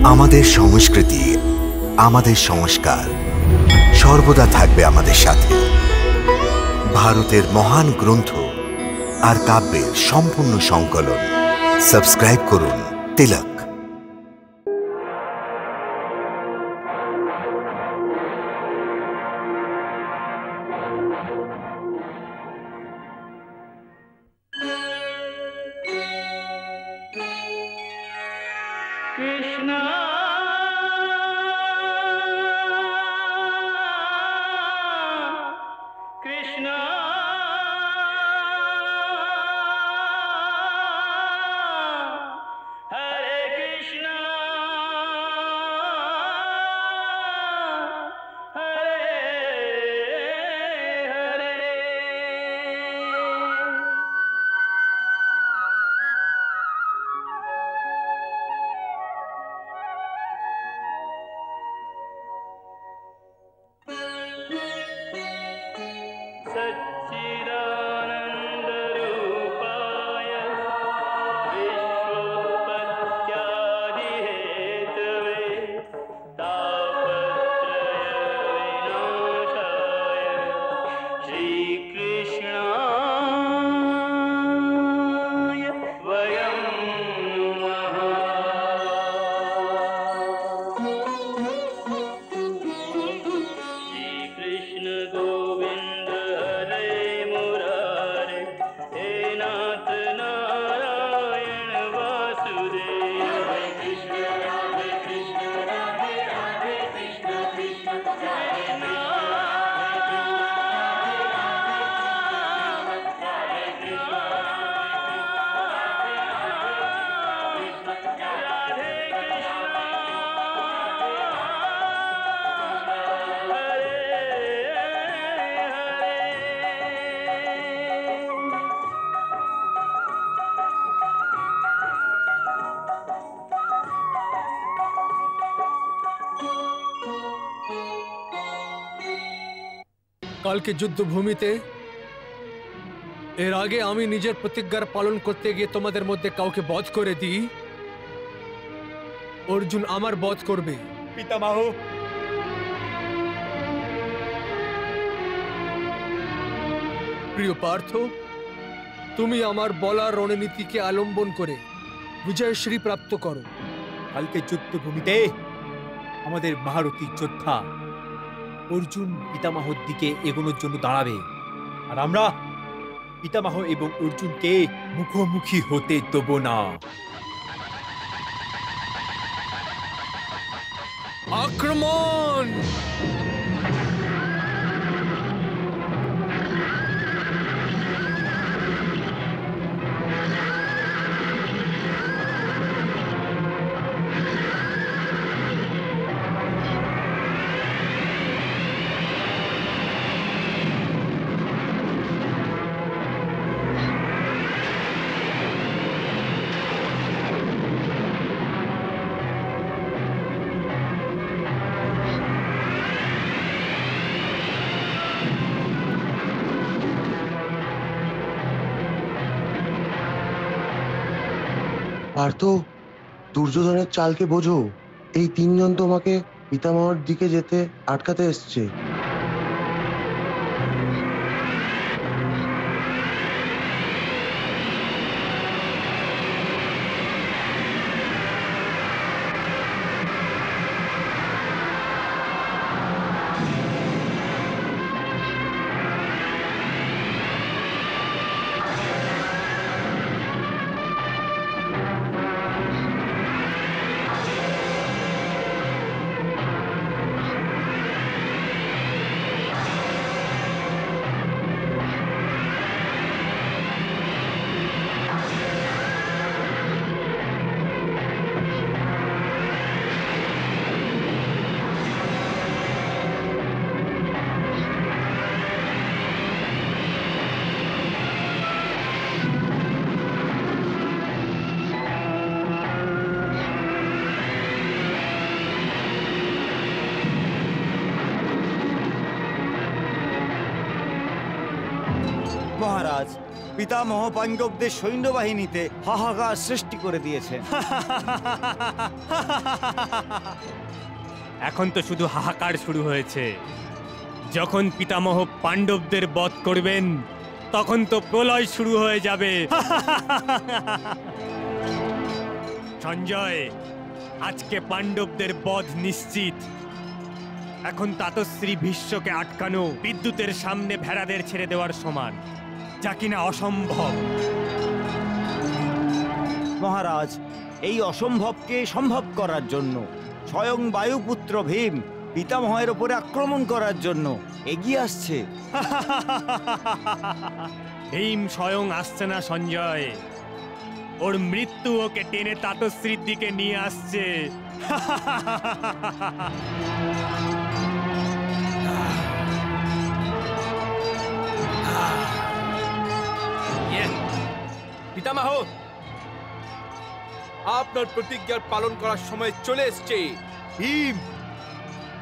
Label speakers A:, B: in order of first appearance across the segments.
A: আমাদের সংস্কৃতি, আমাদের সংস্কার সর্বদা থাকবে আমাদের সাথে। ভারতের মহান গ্রন্থ আর কাব্যের সম্পূর্ণ সংকলন। সাবস্ক্রাইব করুন তিলক।
B: কালকে যুদ্ধভূমিতে এর আগে আমি নিজের প্রতিজ্ঞার পালন করতে গিয়ে তোমাদের মধ্যে কাউকে বধ করে দিই, অর্জুন আমার বধ করবে।
C: পিতামহ,
B: প্রিয় পার্থ, তুমি আমার বলা রণনীতিকে অবলম্বন করে বিজয়শ্রী প্রাপ্ত করো।
C: কালকে যুদ্ধভূমিতে আমাদের মহারথী যোদ্ধা অর্জুন পিতামহর দিকে এগোনোর জন্য দাঁড়াবে, আর আমরা পিতামহ এবং অর্জুনকে মুখোমুখি হতে দেব না।
B: আক্রমণ!
D: পার্থ, দুর্যোধনের চালকে বোঝো। এই তিনজন তোমাকে পিতামহর দিকে যেতে আটকাতে এসছে।
E: মহারাজ, পিতামহ পাণ্ডবদের সৈন্যবাহিনীতে হাহাকার সৃষ্টি করে দিয়েছেন।
F: এখন তো শুধু হাহাকার শুরু হয়েছে। যখন পিতামহ পাণ্ডবদের বধ করবেন তখন তো প্রলয় শুরু হয়ে যাবে। সঞ্জয়, আজকে পাণ্ডবদের বধ নিশ্চিত। এখন তাতশ্রী ভীষ্মকে আটকানো বিদ্যুতের সামনে ভেড়াদের ছেড়ে দেওয়ার সমান, যা কিনা অসম্ভব।
E: মহারাজ, এই অসম্ভবকে সম্ভব করার জন্য স্বয়ং বায়ুপুত্র ভীম পিতামহের উপরে আক্রমণ করার জন্য এগিয়ে আসছে।
F: ভীম স্বয়ং আসছে না সঞ্জয়, ওর মৃত্যু ওকে টেনে তাতশ্রীর দিকে নিয়ে আসছে।
C: পিতামহ, আপনার প্রতিজ্ঞার পালন করার সময় চলে এসছে। ভীম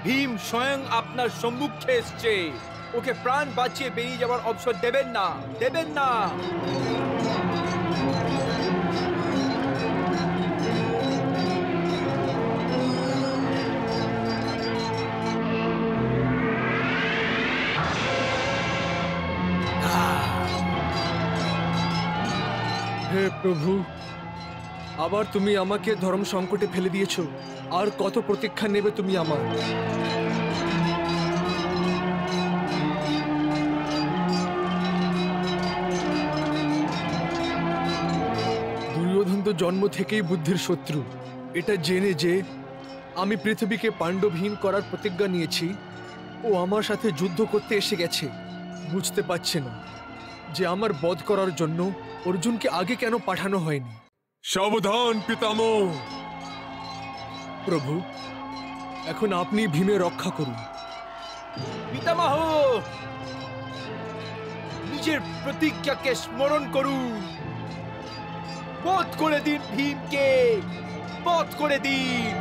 C: ভীম স্বয়ং আপনার সম্মুখে এসছে। ওকে প্রাণ বাঁচিয়ে বেরিয়ে যাওয়ার অবসর দেবেন না, দেবেন না।
B: হে প্রভু, আবার তুমি আমাকে ধর্ম সংকটে ফেলে দিয়েছো। আর কত প্রতীক্ষা নেবে তুমি আমার? দুর্যোধন তো জন্ম থেকেই বুদ্ধির শত্রু। এটা জেনে যে আমি পৃথিবীকে পাণ্ডবহীন করার প্রতিজ্ঞা নিয়েছি, ও আমার সাথে যুদ্ধ করতে এসে গেছে। বুঝতে পারছে না যে আমার বধ করার জন্য অর্জুনকে আগে কেন পাঠানো হয়নি।
G: সাবধান পিতামহ!
B: প্রভু, এখন আপনি ভীমে রক্ষা করুন।
C: পিতামহ, নিজের প্রতিজ্ঞাকে স্মরণ করুন। বধ করে দিন ভীমকে, বধ করে দিন।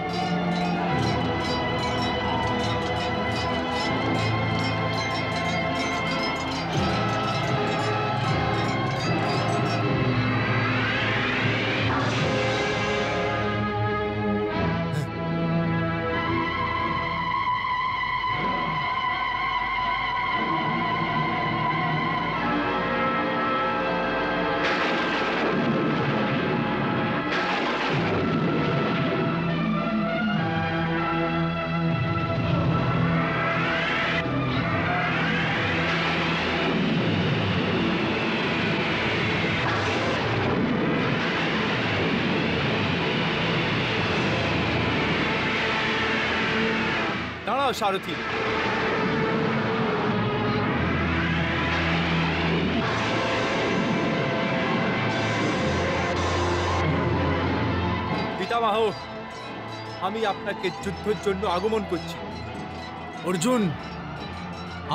C: দাঁড়াও সারথি। পিতামহ, আমি আপনাকে যুদ্ধের জন্য আগমন করছি।
B: অর্জুন,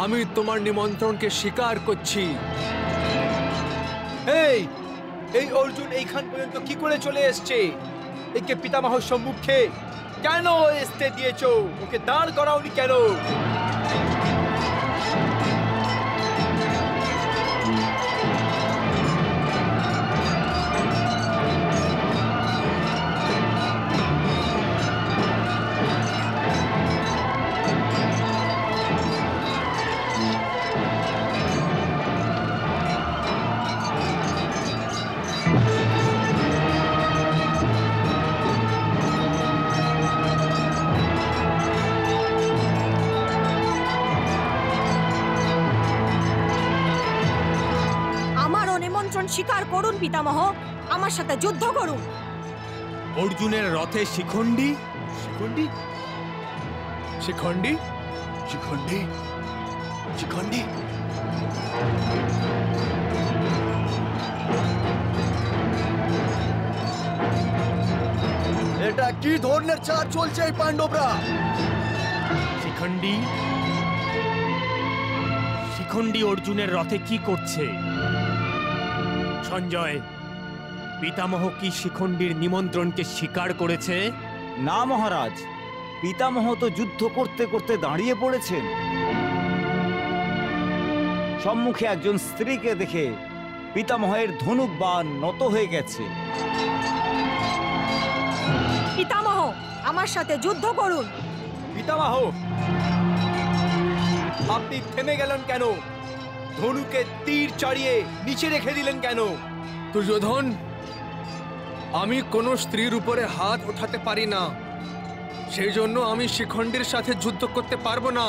B: আমি তোমার নিমন্ত্রণকে স্বীকার করছি।
C: এই অর্জুন এইখান পর্যন্ত কি করে চলে এসছে? একে পিতামহর সম্মুখে কেন আসতে দিয়েছো? ওকে দাঁড় করাওনি কেন?
H: স্বীকার করুন পিতামহ, আমার সাথে যুদ্ধ করুন।
F: অর্জুনের রথে শিখণ্ডী?
C: শিখণ্ডী?
B: শিখণ্ডী? শিখণ্ডী? শিখণ্ডী?
D: এটা কি ধরনের চাল চলছে এই পাণ্ডবরা?
F: শিখণ্ডী? শিখণ্ডী অর্জুনের রথে কি করছে? সঞ্জয়, পিতামহ কি শিখণ্ডীর নিমন্ত্রণকে স্বীকার করেছে?
E: না মহারাজ, পিতামহ তো যুদ্ধ করতে করতে দাঁড়িয়ে পড়েছেন। সম্মুখে একজন স্ত্রীকে দেখে পিতামহের ধনুক বাণ নত হয়ে গেছে।
H: পিতামহ, আমার সাথে যুদ্ধ করুন।
C: পিতামহ, আপনি থেমে গেলেন কেন? ধনুকে তীর চাড়িয়ে নিচে রেখে দিলেন কেন?
B: দুর্যোধন, আমি কোনো স্ত্রীর উপরে হাত ওঠাতে পারি না, সেই জন্য আমি শিখণ্ডীর সাথে যুদ্ধ করতে পারবো না।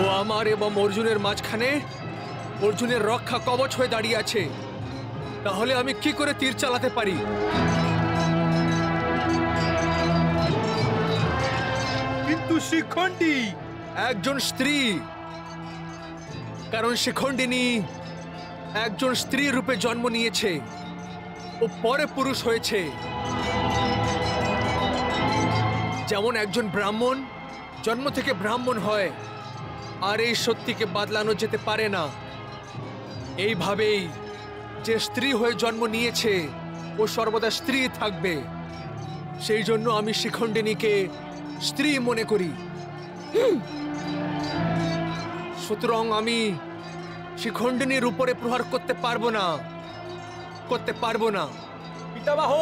B: ও আমার এবং অর্জুনের মাঝখানে অর্জুনের রক্ষা কবচ হয়ে দাঁড়িয়ে আছে, তাহলে আমি কি করে তীর চালাতে পারি?
C: কিন্তু শিখণ্ডী
B: একজন স্ত্রী, কারণ শিখণ্ডিনী একজন স্ত্রী রূপে জন্ম নিয়েছে, ও পরে পুরুষ হয়েছে। যেমন একজন ব্রাহ্মণ জন্ম থেকে ব্রাহ্মণ হয়, আর এই সত্যিকে বদলানো যেতে পারে না। এইভাবেই যে স্ত্রী হয়ে জন্ম নিয়েছে ও সর্বদা স্ত্রী থাকবে, সেই জন্য আমি শিখণ্ডিনীকে স্ত্রী মনে করি। সুতরাং আমি শিখণ্ডিনীর উপরে প্রহার করতে পারবো না।
C: পিতামহ,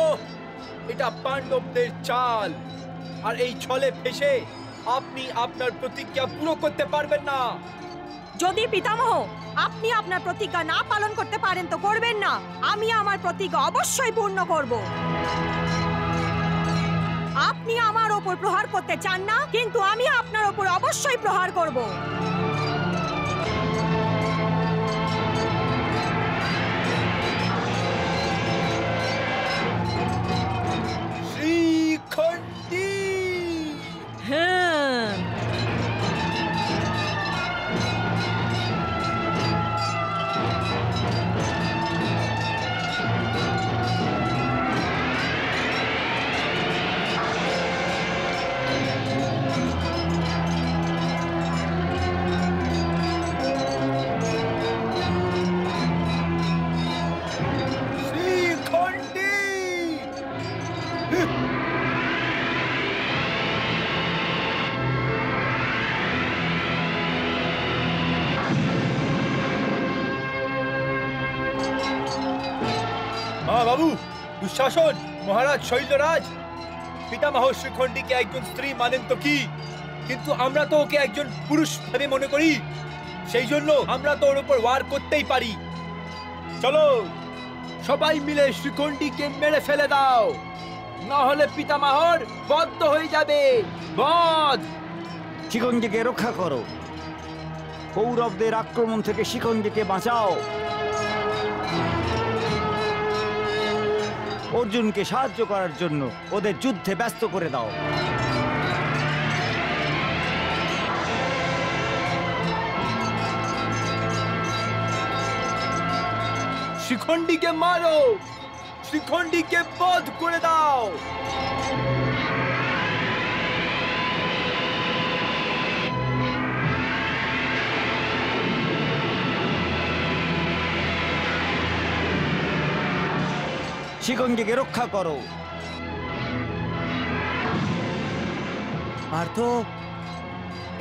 C: এটা পাণ্ডবদের চাল, আর এই ছলে ফেসে আপনি আপনার প্রতিজ্ঞা পুরো করতে পারবেন না।
H: যদি পিতামহ আপনি আপনার প্রতিজ্ঞা না পালন করতে পারেন তো করবেন না, আমি আমার প্রতিজ্ঞা অবশ্যই পূর্ণ করব। আপনি আমার ওপর প্রহার করতে চান না, কিন্তু আমি আপনার ওপর অবশ্যই প্রহার করব।
C: শিখণ্ডী!
H: হ্যাঁ,
C: শিখণ্ডী! বাবু, দুঃশাসন, মহারাজ শৈলরাজ, পিতামহ শিখণ্ডীকে একজন স্ত্রী মানেন তো কি, কিন্তু আমরা তো ওকে একজন পুরুষ ভেবে মনে করি। সেই জন্য আমরা তো ওর উপর ওয়ার করতেই পারি। চলো সবাই মিলে শিখণ্ডীকে মেরে ফেলে দাও, না হলে পিতামহর বদ্ধ হয়ে যাবে। বধ!
E: শিখণ্ডীকে রক্ষা করো, কৌরবদের আক্রমণ থেকে শিখণ্ডীকে বাঁচাও। অর্জুনকে সাহায্য করার জন্য ওদের যুদ্ধে ব্যস্ত করে দাও।
C: শিখণ্ডীকে মারো, শিখণ্ডীকে বধ করে দাও।
E: শিখণ্ডীকে রক্ষা করো।
I: পার্থ,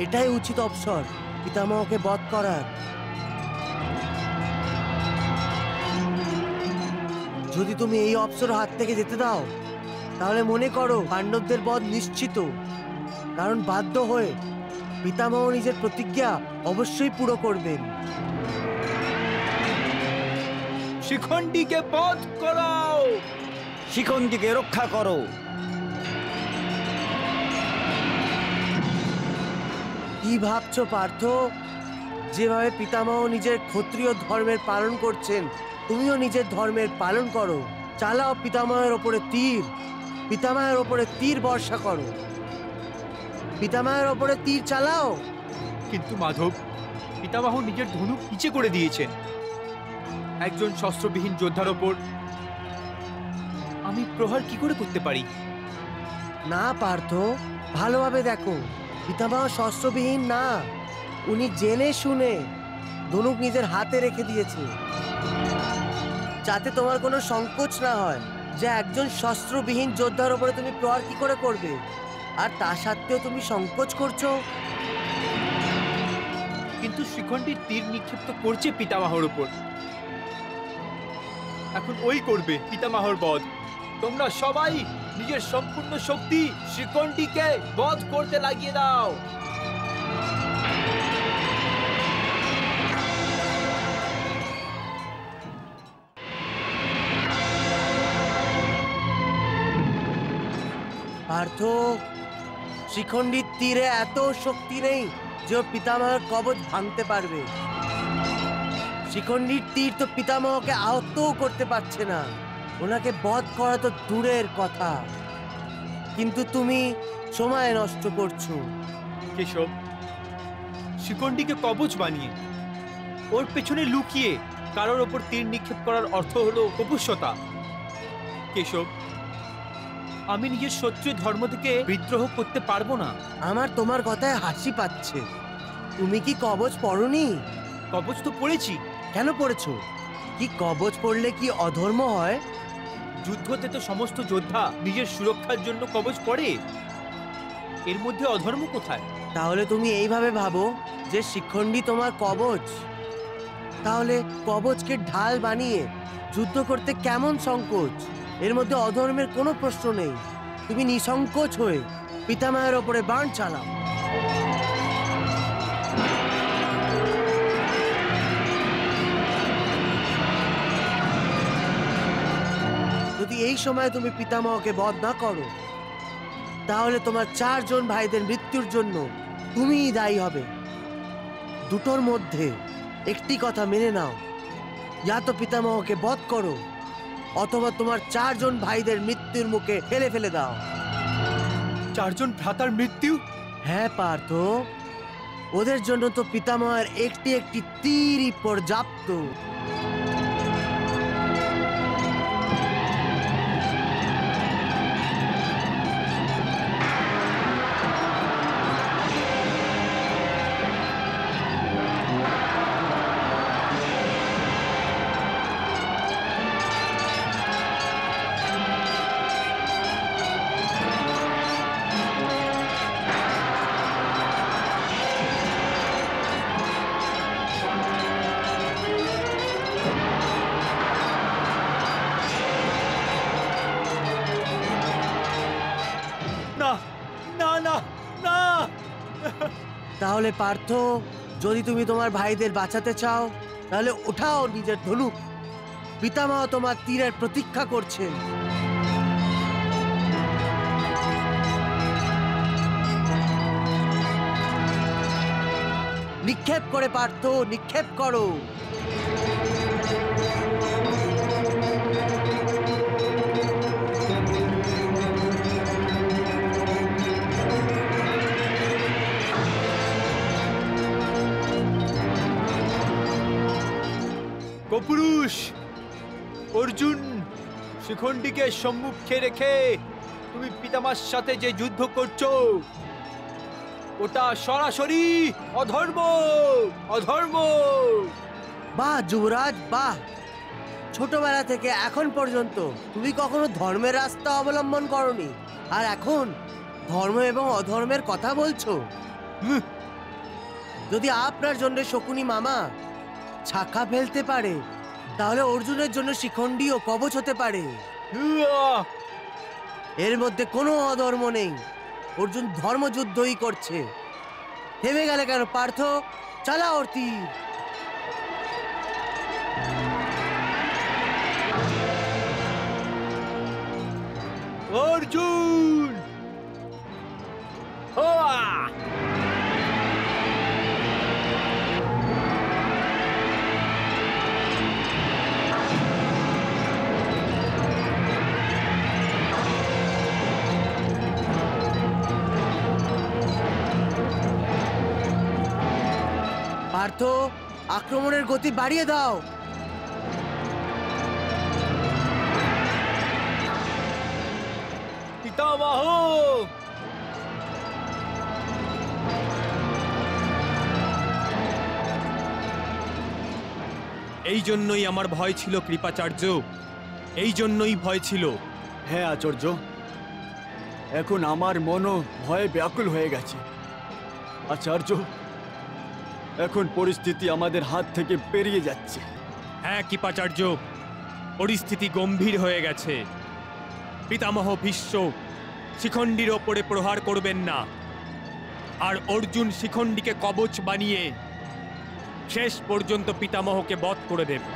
I: এটাই উচিত অবসর পিতামহকে বধ করার। যদি তুমি এই অবসর হাত থেকে যেতে দাও, তাহলে মনে করো পাণ্ডবদের বধ নিশ্চিত, কারণ বাধ্য হয়ে পিতামহ নিজের প্রতিজ্ঞা অবশ্যই পুরো করবেন।
C: শিখণ্ডীকে বধ করো,
E: শিখণ্ডীকে রক্ষা করো।
I: কি ভাবছো পার্থ? যেভাবে পিতামহ নিজের ক্ষত্রিয় ধর্মের পালন করছেন, তুমিও নিজের ধর্মের পালন করো। চালাও পিতামহের ওপরে তীর, পিতামহের ওপরে তীর বর্ষা করো, পিতামহের ওপরে তীর চালাও।
C: কিন্তু মাধব, পিতামহ নিজের ধনুক নিচে করে দিয়েছেন। একজন শস্ত্রবিহীন যোদ্ধার ওপর আমি প্রহার কি করে করতে পারি?
I: না পার্থ, ভালোভাবে দেখো, পিতামহ শস্ত্রবিহীন না, উনি জেনে শুনে ধনুক নিজের হাতে রেখে দিয়েছে, যাতে তোমার কোনো সংকোচ না হয় যে একজন শস্ত্রবিহীন যোদ্ধার উপরে তুমি প্রহার কি করে করবে, আর তা সত্ত্বেও তুমি সংকোচ করছো।
C: কিন্তু শিখণ্ডীর তীর নিক্ষেপ তো করছে পিতামহর উপর। এখন ওই করবে পিতামহর বধ। তোমরা সবাই নিজের সম্পূর্ণ শক্তি শিখণ্ডীকে বধ করতে লাগিয়ে দাও।
I: পার্থ, শিখণ্ডীর তীরে এত শক্তি নেই যে ও পিতামহের কবচ ভাঙতে পারবে। শিখণ্ডীর তীর তো পিতামহকে আহতও করতে পারছে না, ওনাকে বধ করা তো দূরের কথা। কিন্তু তুমি সময় নষ্ট করছো।
C: কেশব, শিখণ্ডীকে কবচ বানিয়ে ওর পেছনে লুকিয়ে কারোর ওপর তীর নিক্ষেপ করার অর্থ হলো তপস্যতা। কেশব, আমি নিজের শত্রু ধর্ম থেকে বিদ্রোহ করতে পারবো না।
I: আমার তোমার কথায় হাসি পাচ্ছে। তুমি কি কবচ পড়নি?
C: কবচ তো পড়েছি।
I: কেন পড়েছো? কি কবচ পড়লে কি অধর্ম হয়?
C: যুদ্ধতে তো সমস্ত যোদ্ধা নিজের সুরক্ষার জন্য কবচ পড়ে, এর মধ্যে অধর্ম কোথায়?
I: তাহলে তুমি এইভাবে ভাবো যে শিখণ্ডী তোমার কবচ। তাহলে কবচকে ঢাল বানিয়ে যুদ্ধ করতে কেমন সংকোচ? এর মধ্যে অধর্মের কোনো প্রশ্ন নেই। তুমি নিঃসংকোচ হয়ে পিতামহের ওপরে বাণ চালাও। যদি এই সময় তুমি পিতামহকে বধ না করো, তাহলে তোমার 4 জন ভাইদের মৃত্যুর জন্য তুমিই দায়ী হবে। দুটোর মধ্যে একটি কথা মেনে নাও, ইয়া তো পিতামহকে বধ করো অথবা তোমার 4 জন ভাইদের মৃত্যুর মুখে ফেলে দাও।
C: 4 জন ভ্রাতার মৃত্যু?
I: হ্যাঁ পার্থ, ওদের জন্য তো পিতামহের একটি তীরই পর্যাপ্ত। তাহলে পার্থ, যদি তুমি তোমার ভাইদের বাঁচাতে চাও, তাহলে উঠাও নিজের ধনুক। পিতামহ তোমার তীরের প্রতীক্ষা করছেন। নিক্ষেপ করে পার্থ, নিক্ষেপ করো।
C: পুরুষ অর্জুন, শিখণ্ডীকে সম্মুখে রেখে তুমি পিতামার সাথে যে যুদ্ধ করছো, ওটা সরাসরি অধর্ম, অধর্ম।
I: বাহ যুবরাজ, বাহ! ছোটবেলা থেকে এখন পর্যন্ত তুমি কখনো ধর্মের রাস্তা অবলম্বন করনি, আর এখন ধর্ম এবং অধর্মের কথা বলছো। যদি আপনার জন্য শকুনি মামা ছাকা ফেলতে পারে, তাহলে অর্জুনের জন্য শিখণ্ডী ও কবচ হতে পারে। এর মধ্যে কোনো অধর্ম নেই। অর্জুন ধর্মযুদ্ধই করছে। থেমে গেলে কেন পার্থ? চালাও ওর তীর।
C: অর্জুন!
I: পার্থ, আক্রমণের গতি বাড়িয়ে দাও।
C: পিতামহ!
F: এই জন্যই আমার ভয় ছিল কৃপাচার্য, এই জন্যই ভয় ছিল।
D: হ্যাঁ আচার্য, এখন আমার মনও ভয়ে ব্যাকুল হয়ে গেছে। আচার্য, এখন পরিস্থিতি আমাদের হাত থেকে বেরিয়ে যাচ্ছে।
F: হ্যাঁ কৃপাচার্য, পরিস্থিতি গম্ভীর হয়ে গেছে। পিতামহ ভীষ্ম শিখণ্ডীর ওপরে প্রহার করবেন না, আর অর্জুন শিখণ্ডীকে কবচ বানিয়ে শেষ পর্যন্ত পিতামহকে বধ করে দেবে।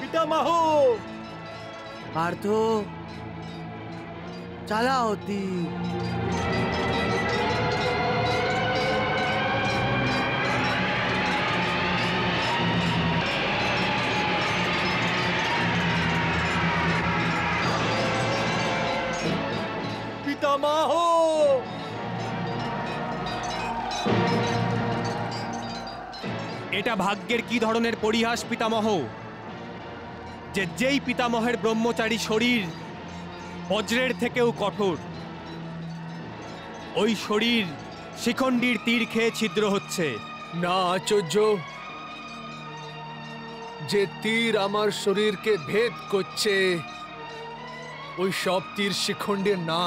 C: পিতামহ!
I: পার্থ, চালাও তীর।
C: পিতামহ!
F: এটা ভাগ্যের কি ধরনের পরিহাস পিতামহ, যে যেই পিতামহের ব্রহ্মচারী শরীর বজ্রের থেকেও কঠোর, ওই শরীর শিখণ্ডীর তীর খেয়ে ছিদ্র হচ্ছে।
B: না আচার্য, যে তীর আমার শরীরকে ভেদ করছে ওই সব তীর শিখণ্ডীর না।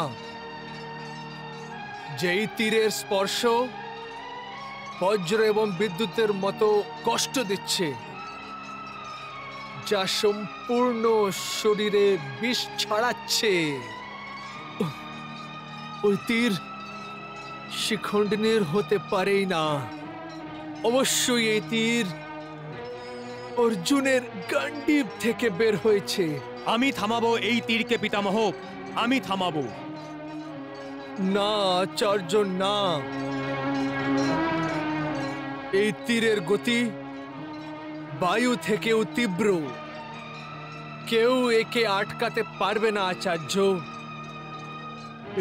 B: যেই তীরের স্পর্শ বজ্র এবং বিদ্যুতের মতো কষ্ট দিচ্ছে, যা সম্পূর্ণ শরীরে বিষ ছড়াচ্ছে, ওই তীর শিখণ্ডীর হতে পারেই না। অবশ্যই এই তীর অর্জুনের গান্ডীব থেকে বের হয়েছে।
F: আমি থামাবো এই তীরকে পিতামহ, আমি থামাবো।
B: না আচার্য, না। এই তীরের গতি বায়ু থেকেও তীব্র। কেউ একে আটকাতে পারবে না আচার্য।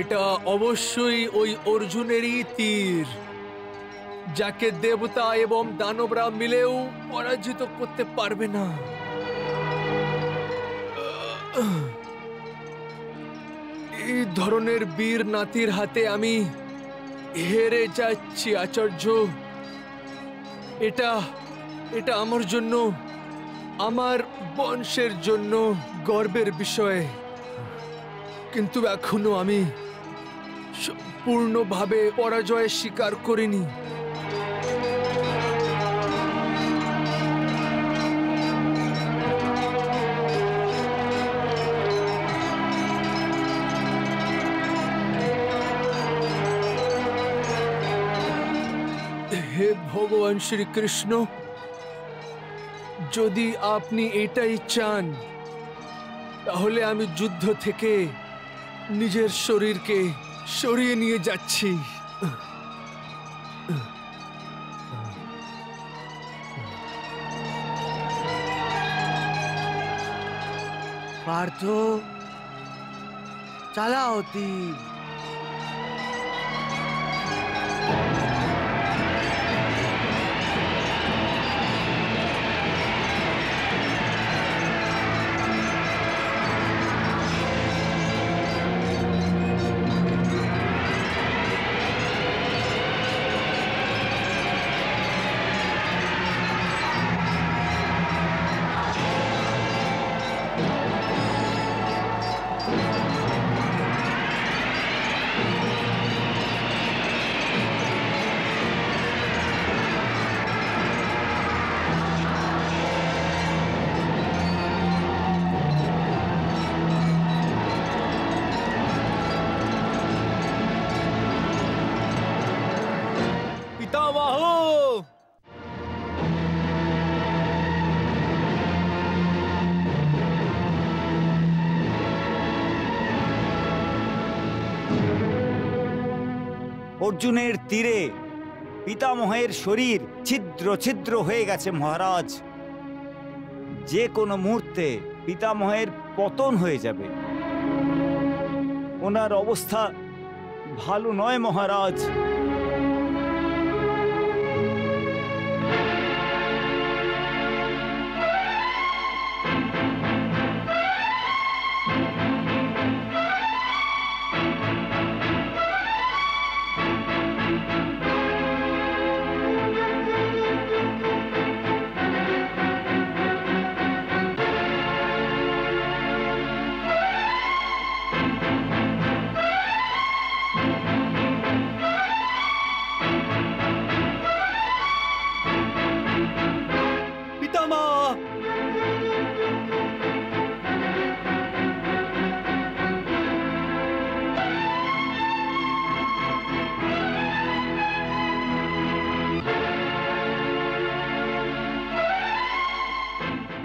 B: এটা অবশ্যই ওই অর্জুনেরই তীর, যাকে দেবতা এবং দানবরা মিলেও পরাজিত করতে পারবে না। এই ধরনের বীর নাতির হাতে আমি হেরে যাচ্ছি আচার্য। এটা এটা আমার জন্য, আমার বংশের জন্য গর্বের বিষয়। কিন্তু এখনো আমি সম্পূর্ণভাবে পরাজয় স্বীকার করিনি। হে ভগবান শ্রীকৃষ্ণ, যদি আপনি এটাই চান, তাহলে আমি যুদ্ধ থেকে নিজের শরীরকে সরিয়ে নিয়ে যাচ্ছি।
I: পার্থ, চালাও তীর।
E: অর্জুনের তীরে পিতামহের শরীর ছিদ্র ছিদ্র হয়ে গেছে মহারাজ। যে কোনো মুহূর্তে পিতামহের পতন হয়ে যাবে। ওনার অবস্থা ভালো নয় মহারাজ।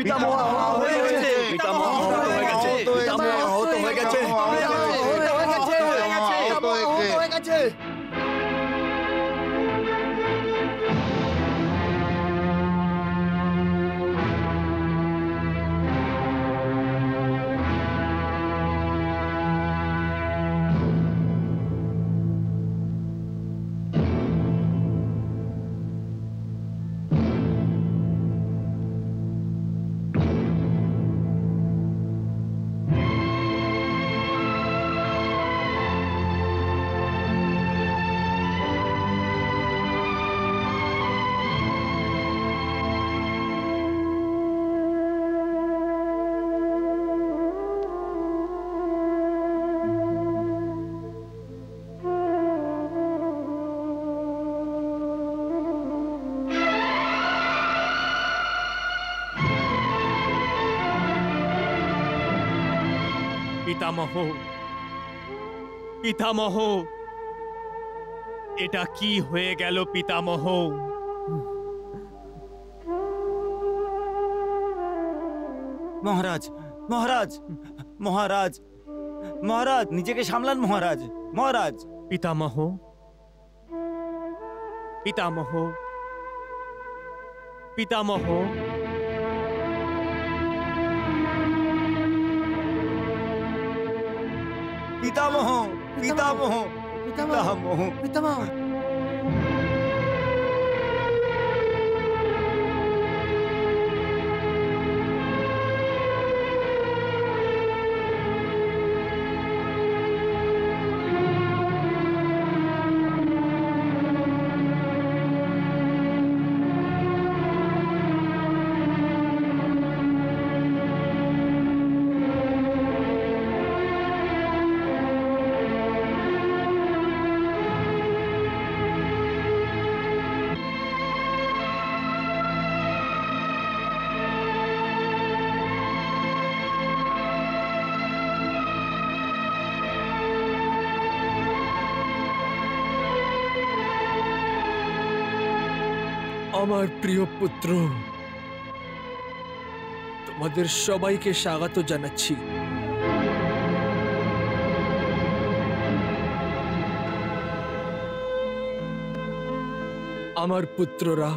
D: পিতামহ হয়ে গেছে, পিতামহ হয়ে গেছে, পিতামহ হয়ে গেছে,
I: হয়ে গেছে।
F: পিতামহ, পিতামহ, এটা কি হয়ে গেল পিতামহ?
E: মহারাজ, মহারাজ, মহারাজ, মহারাজ, নিজেকে সামলান মহারাজ, মহারাজ।
F: পিতামহ, পিতামহ, পিতামহ,
E: পিতামহ, পিতামহ,
I: পিতামহ, পিতামহ।
B: আমার প্রিয় পুত্র, তোমাদের সবাইকে স্বাগত জানাচ্ছি। আমার পুত্ররা,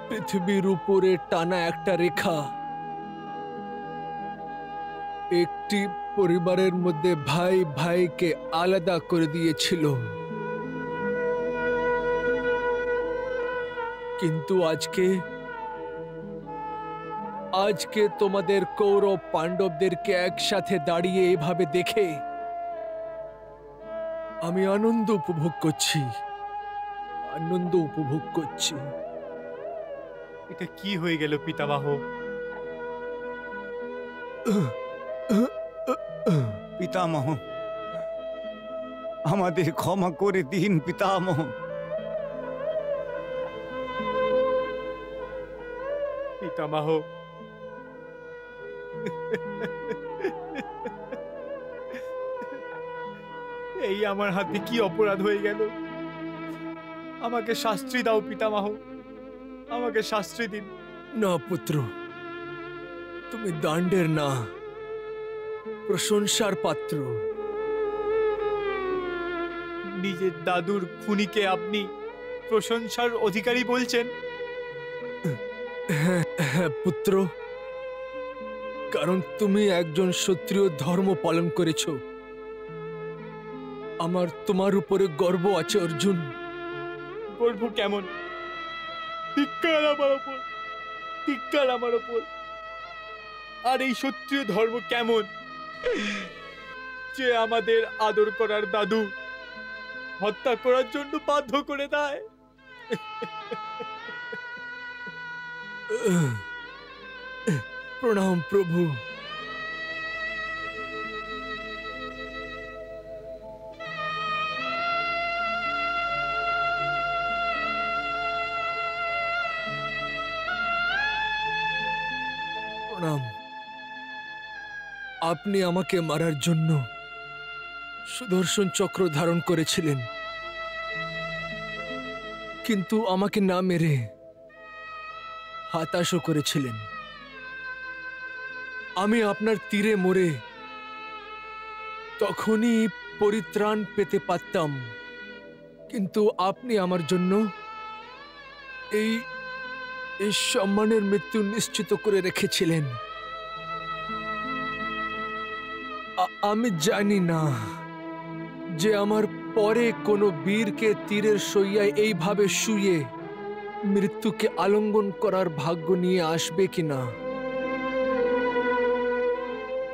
B: পৃথিবীর উপরে টানা একটা রেখা একটি পরিবারের মধ্যে ভাই ভাইকে আলাদা করে দিয়েছিল, কিন্তু আজকে তোমাদের কৌরব পাণ্ডবদেরকে একসাথে দাঁড়িয়ে এভাবে দেখে আমি আনন্দ উপভোগ করছি, আনন্দ উপভোগ করছি।
C: এটা কি হয়ে গেল পিতামহ?
E: পিতামহ, আমাদের ক্ষমা করে দিন পিতামহ।
C: পিতামহ, এই আমার হাতে কি অপরাধ হয়ে গেল? আমাকে শাস্তি দাও পিতামহ, আমাকে শাস্তি দিন।
B: না পুত্র, তুমি দণ্ডের না, প্রশংসার পাত্র।
C: নিজের দাদুর খুনিকে আপনি প্রশংসার অধিকারী বলছেন?
B: হ্যাঁ পুত্র, কারণ তুমি একজন ক্ষত্রিয় ধর্ম পালন করেছ। আমার তোমার উপরে গর্ব আছে অর্জুন।
C: গর্ব কেমন? ধিক্কার আমার ওপর, ধিক্কার আমার ওপর। আর এই ক্ষত্রিয় ধর্ম কেমন যে আমাদের আদর করার দাদু হত্যা করার জন্য বাধ্য করে দেয়?
B: প্রণাম প্রভু। প্রণাম। আপনি আমাকে মারার জন্য সুদর্শন চক্র ধারণ করেছিলেন, কিন্তু আমাকে না মেরে হতাশও করেছিলেন। আমি আপনার তীরে মরে তখনই পরিত্রাণ পেতে পারতাম, কিন্তু আপনি আমার জন্য এই সম্মানের মৃত্যু নিশ্চিত করে রেখেছিলেন। আমি জানি না যে আমার পরে কোনো বীরকে তীরের শইয়ায় এইভাবে শুয়ে মৃত্যুকে আলিঙ্গন করার ভাগ্য নিয়ে আসবে কিনা,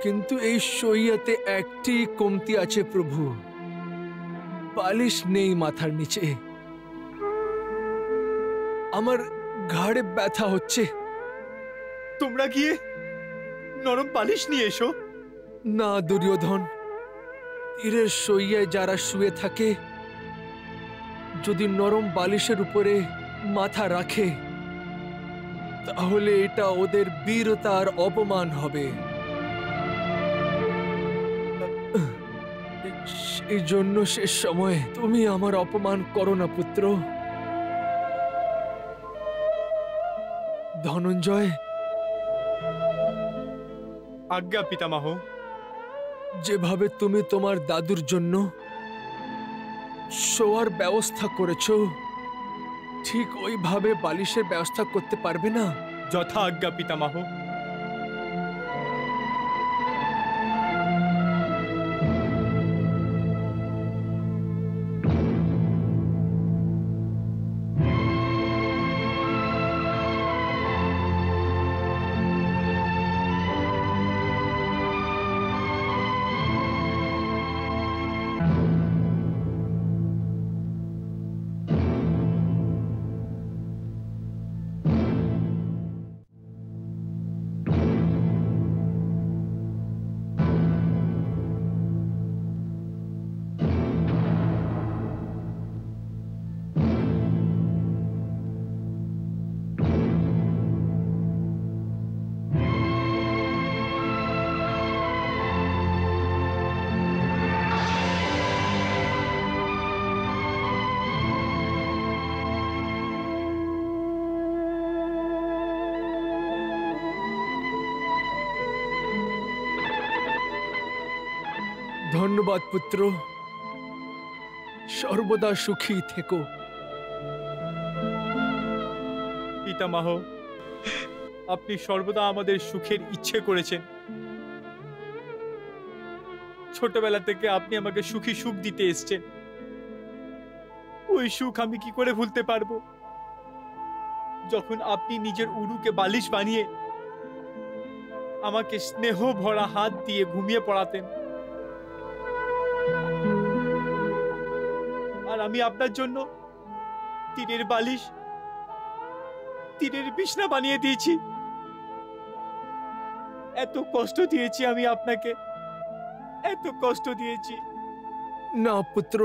B: কিন্তু এই শইয়াতে একটি কমতি আছে প্রভু, বালিশ নেই মাথার নিচে। আমার ঘাড়ে ব্যথা হচ্ছে।
C: তোমরা গিয়ে নরম বালিশ নিয়ে এসো।
B: না দুর্যোধন, তীরের শইয়ায় যারা শুয়ে থাকে যদি নরম বালিশের উপরে মাথা রাখে তাহলে এটা ওদের বীরতার অপমান হবে। এই জন্য শেষ সময়ে তুমি আমার অপমান করো না পুত্র। ধনঞ্জয়।
C: আজ্ঞা পিতামহ।
B: যেভাবে তুমি তোমার দাদুর জন্য শোয়ার ব্যবস্থা করেছো, ঠিক ওইভাবে বালিশের ব্যবস্থা করতে পারবে না?
C: যথা আজ্ঞা পিতামহ।
B: ধন্যবাদ পুত্র, সর্বদা সুখী থেকো।
C: পিতামহ, আপনি সর্বদা আমাদের সুখের ইচ্ছে করেছেন। ছোটবেলা থেকে আপনি আমাকে সুখী সুখ দিতে এসেছেন। ওই সুখ আমি কি করে ভুলতে পারবো, যখন আপনি নিজের উরুকে বালিশ বানিয়ে আমাকে স্নেহ ভরা হাত দিয়ে ঘুমিয়ে পড়াতেন, আর আমি আপনার জন্য তীরের বালিশ, তীরের বিছনা বানিয়ে দিয়েছি। এত কষ্ট দিয়েছি আমি আপনাকে, এত কষ্ট দিয়েছি।
B: না পুত্র,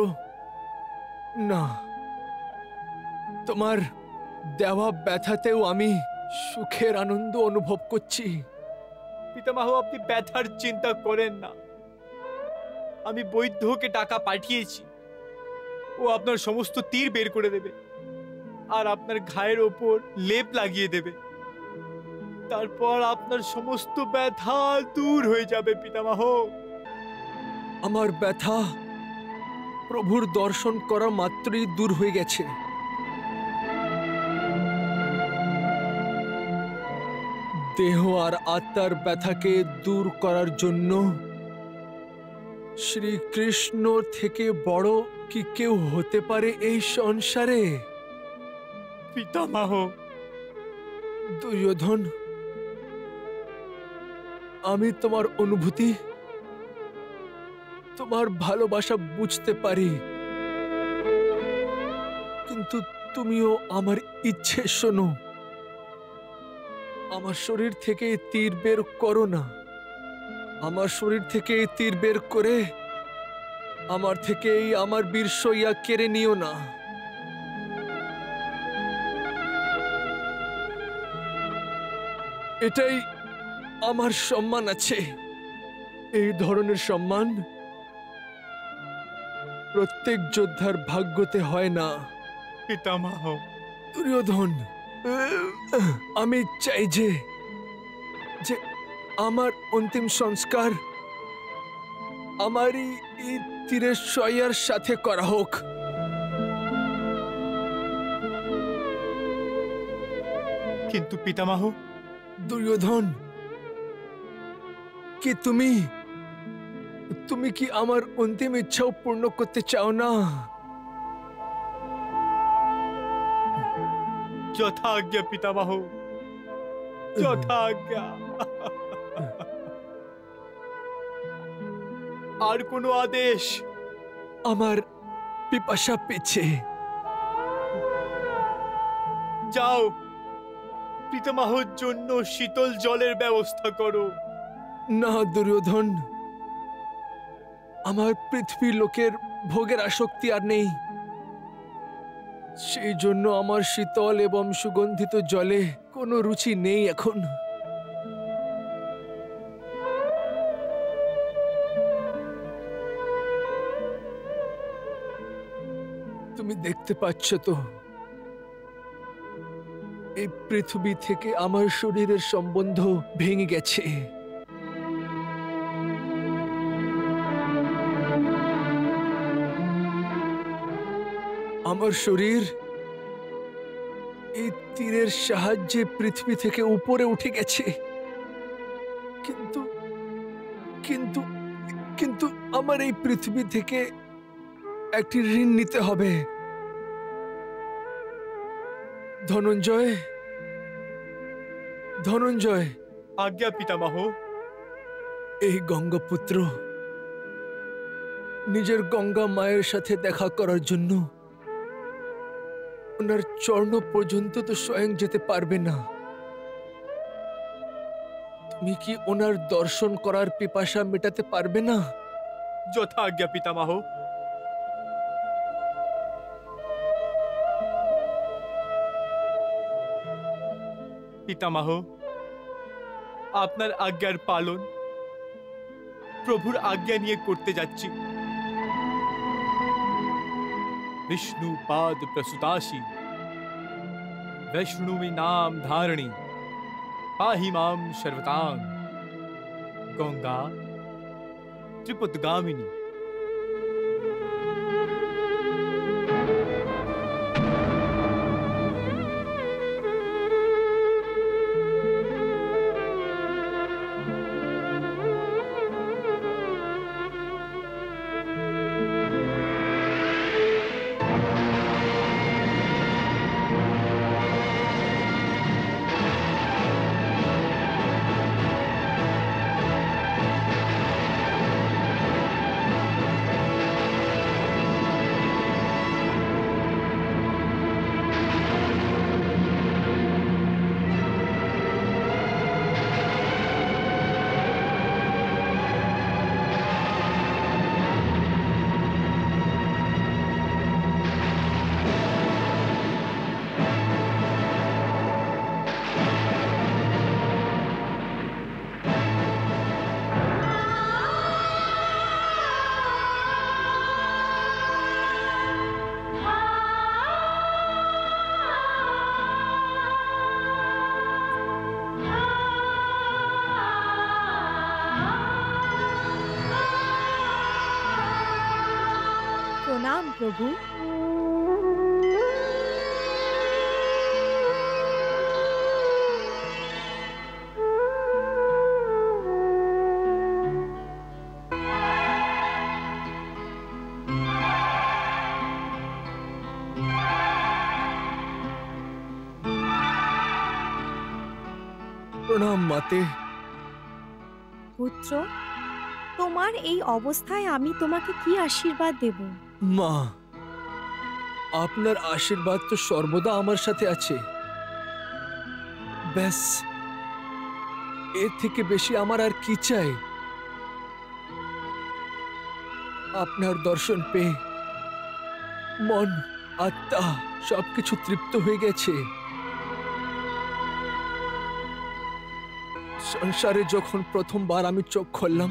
B: না, তোমার দেওয়া ব্যথাতেও আমি সুখের আনন্দ অনুভব করছি।
C: পিতামহ, আপনি ব্যথার চিন্তা করেন না। আমি বৈদ্যকে টাকা পাঠিয়েছি, ও আপনার সমস্ত তীর বের করে দেবে আর আপনার ঘায়ের ওপর লেপ লাগিয়ে দেবে। তারপর আপনার সমস্ত ব্যথা দূর হয়ে যাবে পিতামহ।
B: আমার ব্যথা প্রভুর দর্শন করা মাত্রই দূর হয়ে গেছে। দেহ আর আত্মার ব্যথাকে দূর করার জন্য শ্রীকৃষ্ণ থেকে বড় কি কেউ হতে পারে এই সংসারে?
C: পিতামহ।
B: দুর্যোধন, আমি তোমার অনুভূতি, তোমার ভালোবাসা বুঝতে পারি, কিন্তু তুমিও আমার ইচ্ছে শোনো। আমার শরীর থেকে তীর বের করো না। আমার শরীর থেকে তীর বের করে আমার থেকেই আমার বীর শইয়া কেড়ে নিও না। এটাই আমার সম্মান আছে। এই ধরনের সম্মান প্রত্যেক যোদ্ধার ভাগ্যতে হয় না।
C: পিতামহ।
B: দুর্যোধন, আমি চাই যে যে আমার অন্তিম সংস্কার আমারই এই তীরের শయ్যার সাথে করা হোক।
C: কিন্তু পিতামহ,
B: দুর্যোধন, কি তুমি কি আমার অন্তিম ইচ্ছাও পূর্ণ করতে চাও না?
C: যথাজ্ঞা পিতামহ, যথাজ্ঞা। আর কোনো আদেশ?
B: আমার পিপাসা পেয়েছে।
C: যাও, পিতামহর জন্য শীতল জলের ব্যবস্থা করো।
B: না দুর্যোধন, আমার পৃথিবী লোকের ভোগের আসক্তি আর নেই। সেই জন্য আমার শীতল এবং সুগন্ধিত জলে কোনো রুচি নেই এখন। তুমি দেখতে পাচ্ছ তো, এই পৃথিবী থেকে আমার শরীরের সম্বন্ধ ভেঙে গেছে। আমার শরীর এই তীরের সাহায্যে পৃথিবী থেকে উপরে উঠে গেছে, কিন্তু কিন্তু কিন্তু আমার এই পৃথিবী থেকে একটি ঋণ নিতে হবে। ধনঞ্জয়, ধনঞ্জয়।
C: আজ্ঞা পিতামহ।
B: এই গঙ্গাপুত্র নিজের গঙ্গা মায়ের সাথে দেখা করার জন্য ওনার চরণ পর্যন্ত তো স্বয়ং যেতে পারবে না। তুমি কি ওনার দর্শন করার পিপাসা মেটাতে পারবে না?
C: যথাজ্ঞা পিতামহ। পিতামহ, আপনার আজ্ঞার পালন প্রভুর আজ্ঞা নিয়ে করতে যাচ্ছি। विष्णु पाद प्रसुताशी वैष्णुवी नाम धारणी पाहि माम सर्वतां गंगा त्रिपुतगामिनी।
H: প্রণাম প্রভু।
B: প্রণাম মাতে।
H: পুত্র, তোমার এই অবস্থায় আমি তোমাকে কি আশীর্বাদ দেব?
B: মা, আপনার আশীর্বাদ তো সর্বদা আমার সাথে আছে। ব্যাস, এর থেকে বেশি আমার আর কি চাই? আপনার দর্শন পেয়ে মন, আত্মা সবকিছু তৃপ্ত হয়ে গেছে। সংসারে যখন প্রথমবার আমি চোখ খুললাম,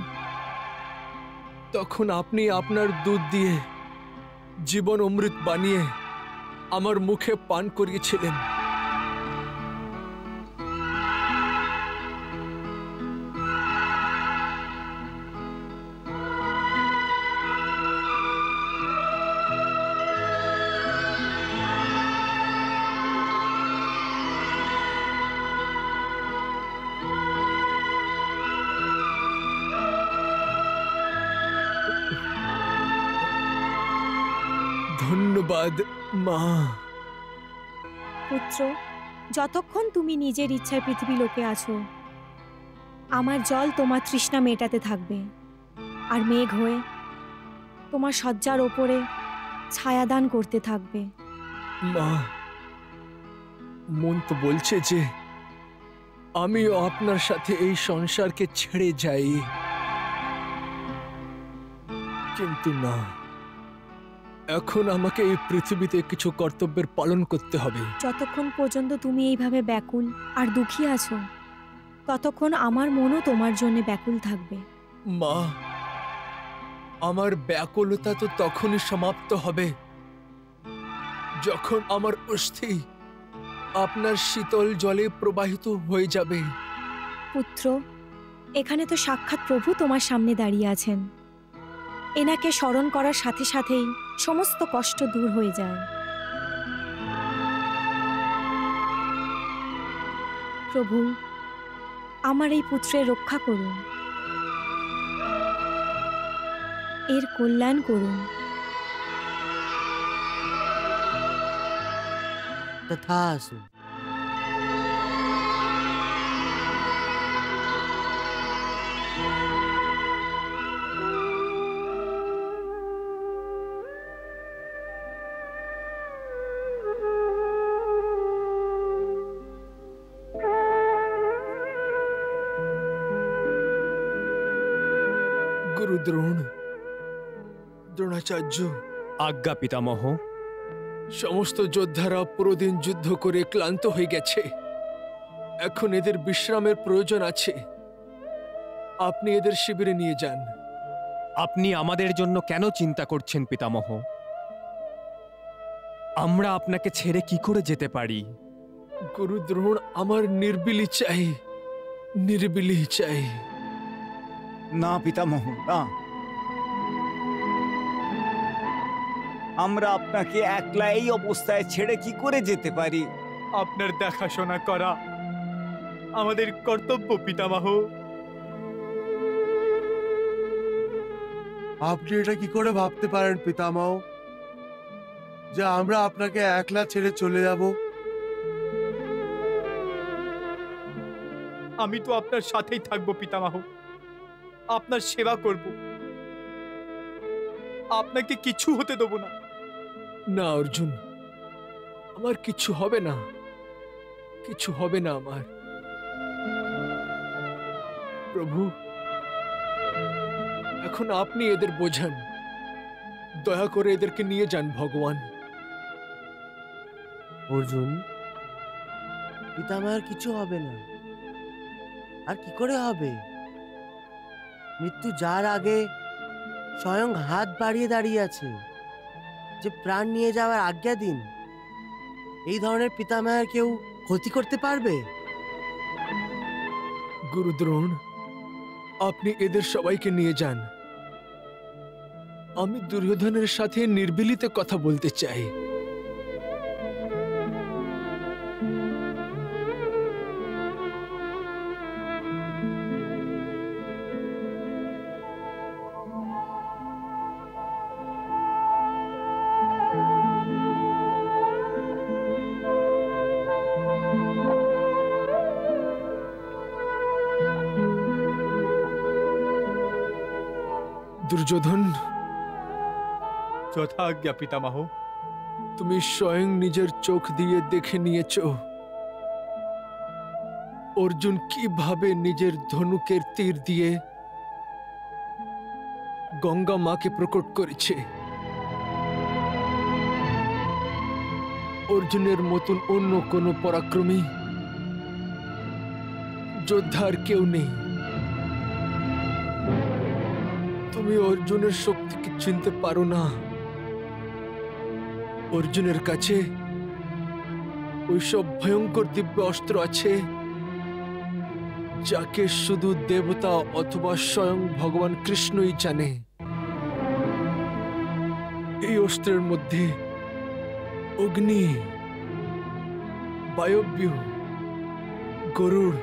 B: তখন আপনি আপনার দুধ দিয়ে জীবন অমৃত বানিয়ে আমার মুখে পান করিয়েছিলেন। ধন্যবাদ মা।
H: পুত্র, যতক্ষণ তুমি নিজের ইচ্ছায় পৃথিবী লোকে আছো, আমার জল তোমার তৃষ্ণা মেটাতে থাকবে, আর মেঘ হয়ে তোমার শয্যার ওপরে ছায়াদান করতে থাকবে।
B: মা, মন তো বলছে যে আমিও আপনার সাথে এই সংসারকে ছেড়ে যাই, কিন্তু না, এখন আমাকে এই পৃথিবীতে কিছু কর্তব্যের পালন করতে হবে।
H: যতক্ষণ পর্যন্ত তুমি এইভাবে ব্যাকুল আর দুঃখী আছো, ততক্ষণ আমার মনও তোমার জন্য ব্যাকুল থাকবে।
B: মা, আমার ব্যাকুলতা তো তখনই সমাপ্ত হবে যখন আমার অস্থি আপনার শীতল জলে প্রবাহিত হয়ে যাবে।
H: পুত্র, এখানে তো সাক্ষাৎ প্রভু তোমার সামনে দাঁড়িয়ে আছেন। এনাকে স্মরণ করার সাথে সাথেই সমস্ত কষ্ট দূর হয়ে যায়। প্রভু, আমার এই পুত্রের রক্ষা করুন, এর কল্যাণ করুন।
I: তথাস্তু।
B: গুরু দ্রোণ, দ্রোণাচার্য,
F: আজ্ঞা পিতামহ।
B: সমস্ত যোদ্ধারা পুরোদিন যুদ্ধ করে ক্লান্ত হয়ে গেছে, এখন এদের বিশ্রামের প্রয়োজন আছে। আপনি এদের শিবিরে নিয়ে যান।
F: আপনি আমাদের জন্য কেন চিন্তা করছেন পিতামহ? আমরা আপনাকে ছেড়ে কি করে যেতে পারি?
B: গুরু দ্রোণ, আমার নির্বিলি চাই, নির্বিলি চাই।
E: না পিতামহ, না, আমরা আপনাকে একলা এই অবস্থায় ছেড়ে কি করে যেতে পারি?
C: আপনার দেখাশোনা করা আমাদের কর্তব্য পিতামহ।
J: আপনি এটা কি করে ভাবতে পারেন পিতামহ যে আমরা আপনাকে একলা ছেড়ে চলে যাব?
C: আমি তো আপনার সাথেই থাকবো পিতামহ, আপনার সেবা করব, আপনাকে কিছু হতে দেব না।
B: না অর্জুন, আমার কিছু হবে না, কিছু হবে না আমার। প্রভু, এখন আপনি এদের বোঝান, দয়া করে এদেরকে নিয়ে যান ভগবান।
I: অর্জুন, পিতামহের কিছু হবে না। আর কি করে হবে? মৃত্যু যার আগে স্বয়ং হাত বাড়িয়ে দাঁড়িয়ে আছে যে প্রাণ নিয়ে যাওয়ার আজ্ঞা দিন। এই ধরনের পিতামহের কেউ ক্ষতি করতে পারবে?
B: গুরু দ্রোণ, আপনি এদের সবাইকে নিয়ে যান। আমি দুর্যোধনের সাথে নির্বিলিতে কথা বলতে চাই। দুর্যোধন,
C: যথাজ্ঞা পিতামহ।
B: তুমি স্বয়ং নিজের চোখ দিয়ে দেখে নিয়েছ অর্জুন কিভাবে নিজের ধনুকের তীর দিয়ে গঙ্গা মাকে প্রকট করেছে। অর্জুনের মতন অন্য কোনো পরাক্রমী যোদ্ধার কেউ নেই। তুমি অর্জুনের শক্তিকে চিনতে পারো না। অর্জুনের কাছে ওইসব ভয়ঙ্কর দিব্য অস্ত্র আছে যাকে শুধু দেবতা অথবা স্বয়ং ভগবান কৃষ্ণই জানে। এই অস্ত্রের মধ্যে অগ্নি, বায়ব্যূহ, গরুড়,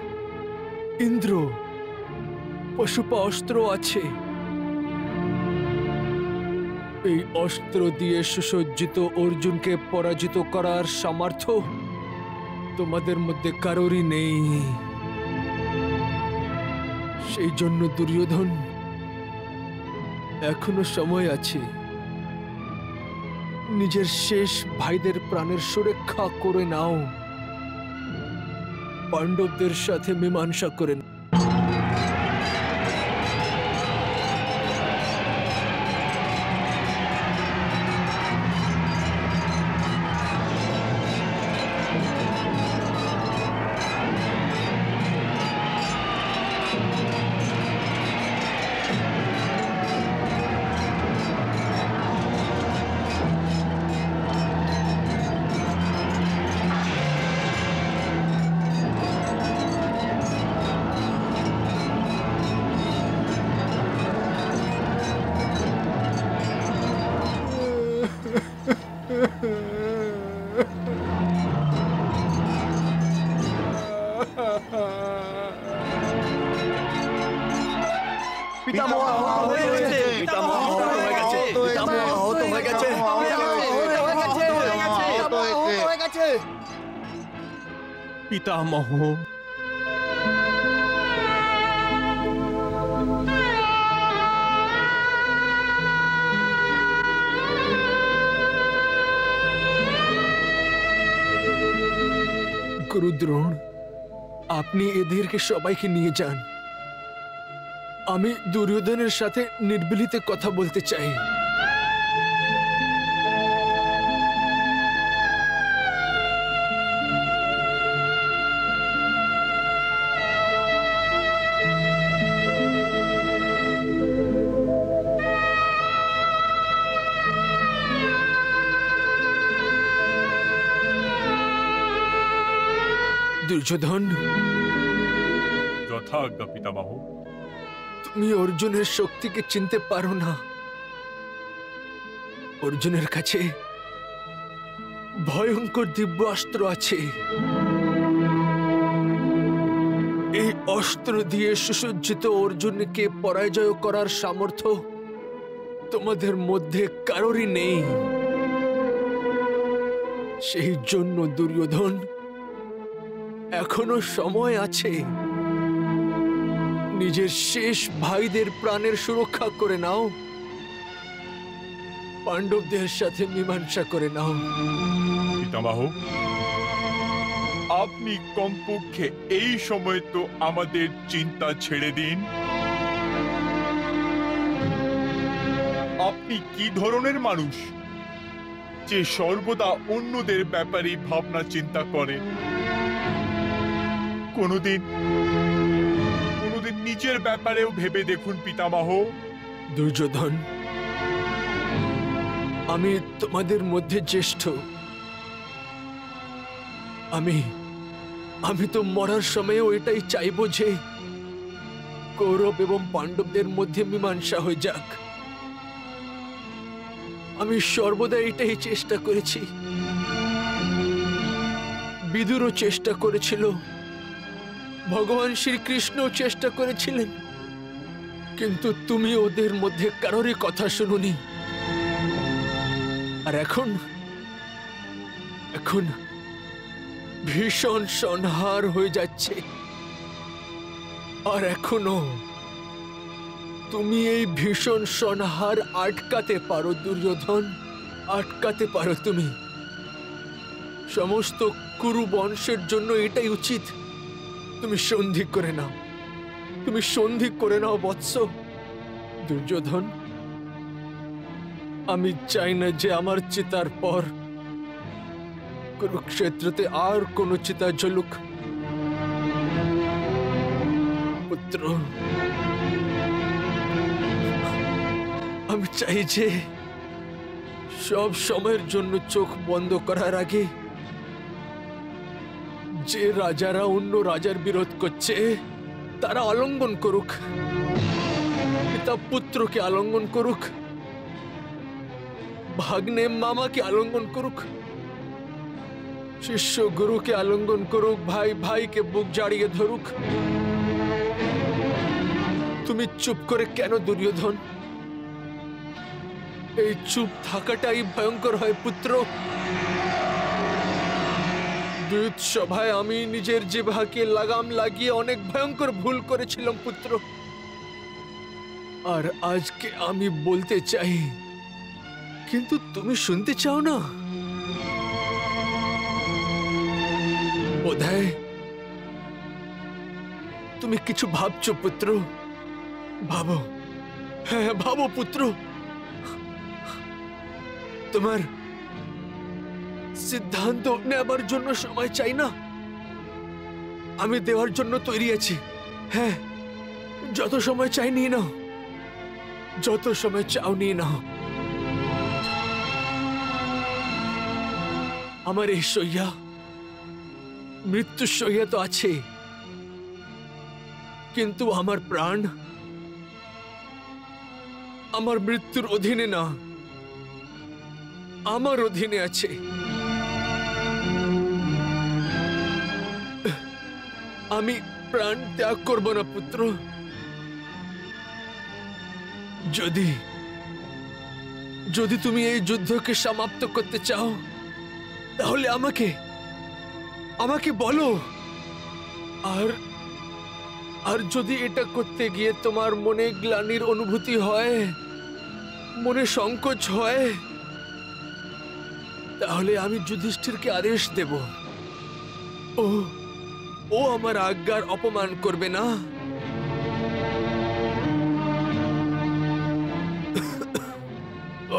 B: ইন্দ্র, পশুপা অস্ত্র আছে। এই অস্ত্র দিয়ে সুসজ্জিত অর্জুনকে পরাজিত করার সামর্থ্য তোমাদের মধ্যে কারোরই নেই। সেই জন্য দুর্যোধন, এখনো সময় আছে। নিজের শেষ ভাইদের প্রাণের সুরক্ষা করে নাও, পাণ্ডবদের সাথে মীমাংসা করে নাও।
D: পিতামহ আহত হয়ে গেছে, পিতামহ আহত হয়ে গেছে, পিতামহ আহত হয়ে গেছে,
F: পিতামহ।
B: গুরুদ্রোণ, আপনি এদেরকে সবাইকে নিয়ে যান। আমি দুর্যোধনের সাথে নির্বিলিতে কথা বলতে চাই। দুর্যোধন,
G: যথাজ্ঞা পিতামহ।
B: তুমি অর্জুনের শক্তিকে চিনতে পারো না। অর্জুনের কাছে ভয়ঙ্কর দিব্য অস্ত্র আছে। এই অস্ত্র দিয়ে সুসজ্জিত অর্জুনকে পরাজয় করার সামর্থ্য তোমাদের মধ্যে কারোরই নেই। সেই জন্য দুর্যোধন, এখনো সময় আছে। নিজের শেষ ভাইদের প্রাণের সুরক্ষা করে নাও, পাণ্ডবদের সাথে মীমাংসা করে নাও।
G: পিতামহ, আপনি কমপক্ষে এই সময় তো আমাদের চিন্তা ছেড়ে দিন। আপনি কি ধরনের মানুষ যে সর্বদা অন্যদের ব্যাপারে ভাবনা চিন্তা করেন? কোনোদিন নিজের ব্যাপারেও ভেবে দেখুন পিতামহ।
B: দুর্যোধন, আমি তোমাদের মধ্যে জ্যেষ্ঠ। আমি তো মরার সময়ও এটাই চাইবো যে কৌরব এবং পাণ্ডবদের মধ্যে মীমাংসা হয়ে যাক। আমি সর্বদা এটাই চেষ্টা করেছি। বিদুরও চেষ্টা করেছিল, ভগবান শ্রীকৃষ্ণও চেষ্টা করেছিলেন, কিন্তু তুমি ওদের মধ্যে কারোরই কথা শুনুনি। আর এখন ভীষণ সংহার হয়ে যাচ্ছে। আর এখনো তুমি এই ভীষণ সংহার আটকাতে পারো দুর্যোধন, আটকাতে পারো তুমি। সমস্ত কুরু বংশের জন্য এটাই উচিত। তুমি সন্ধি করে নাও, তুমি সন্ধি করে নাও বৎস। দুর্যোধন, আমি চাই না যে আমার চিতার পর কুরুক্ষেত্রতে আর কোনো চিতা জ্বলুক। পুত্র, আমি চাই যে সব সময়ের জন্য চোখ বন্ধ করার আগে যে রাজারা অন্য রাজার বিরোধ করছে তারা আলিঙ্গন করুক, পিতা পুত্রকে আলিঙ্গন করুক, ভাগ্নে মামাকে আলিঙ্গন করুক, শিষ্য গুরুকে আলিঙ্গন করুক, ভাই ভাইকে বুক জাড়িয়ে ধরুক। তুমি চুপ করে কেন দুর্যোধন? এই চুপ থাকাটাই ভয়ঙ্কর হয় পুত্র। দুধ সভায় আমি নিজের জিহ্বাকে লাগাম লাগিয়ে অনেক ভয়ঙ্কর ভুল করেছিলাম পুত্র। আর আজকে আমি বলতে চাই, কিন্তু তুমি শুনতে চাও না। বোধহয় তুমি কিছু ভাবছো পুত্র। ভাবো, হ্যাঁ ভাবো পুত্র। তোমার সিদ্ধান্ত নেবার জন্য সময় চাই না? আমি দেওয়ার জন্য তৈরি আছি। হ্যাঁ, যত সময় চাই নিয়ে নাও, যত সময় চাও নিয়ে নাও। আমার এই শయ్যা, মৃত্যু শయ్যা তো আছে, কিন্তু আমার প্রাণ আমার মৃত্যুর অধীনে না, আমার অধীনে আছে। আমি প্রাণ ত্যাগ করব না পুত্র। যদি যদি তুমি এই যুদ্ধকে সমাপ্ত করতে চাও, তাহলে আমাকে বলো। আর যদি এটা করতে গিয়ে তোমার মনে গ্লানির অনুভূতি হয়, মনে সংকোচ হয়, তাহলে আমি যুধিষ্ঠিরকে আদেশ দেব, ও আমার আজ্ঞার অপমান করবে না।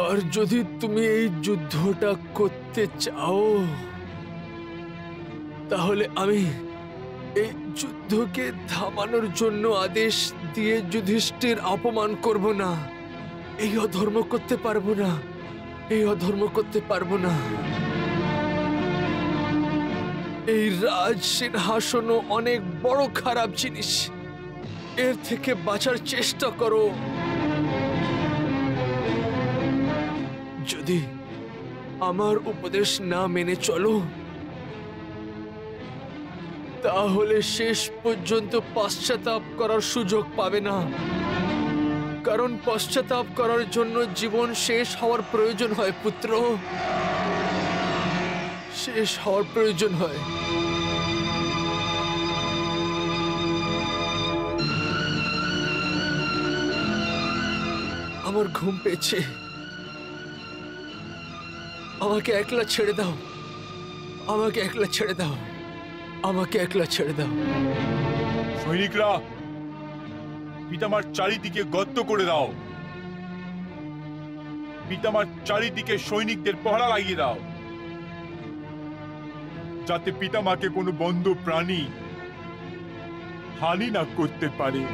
B: আর যদি তুমি এই যুদ্ধটা করতে চাও, তাহলে আমি এই যুদ্ধকে থামানোর জন্য আদেশ দিয়ে যুধিষ্ঠির অপমান করব না। এই অধর্ম করতে পারবো না, এই অধর্ম করতে পারবো না। এই রাজ সিংহাসনও অনেক বড় খারাপ জিনিস, এর থেকে বাঁচার চেষ্টা করো। যদি আমার উপদেশ না মেনে চলো, তাহলে শেষ পর্যন্ত পশ্চাতাপ করার সুযোগ পাবে না। কারণ পশ্চাতাপ করার জন্য জীবন শেষ হওয়ার প্রয়োজন হয় পুত্র, শেষ হওয়ার প্রয়োজন হয়। আমার ঘুম পেয়েছে, আমাকে একলা ছেড়ে দাও, আমাকে একলা ছেড়ে দাও, আমাকে একলা ছেড়ে দাও।
G: সৈনিকরা, পিতামার চারিদিকে গর্ত করে দাও। পিতামার চারিদিকে সৈনিকদের পহরা লাগিয়ে দাও, যাতে পিতামাকে কোনো বন্ধ প্রাণী হানি না করতে পারে।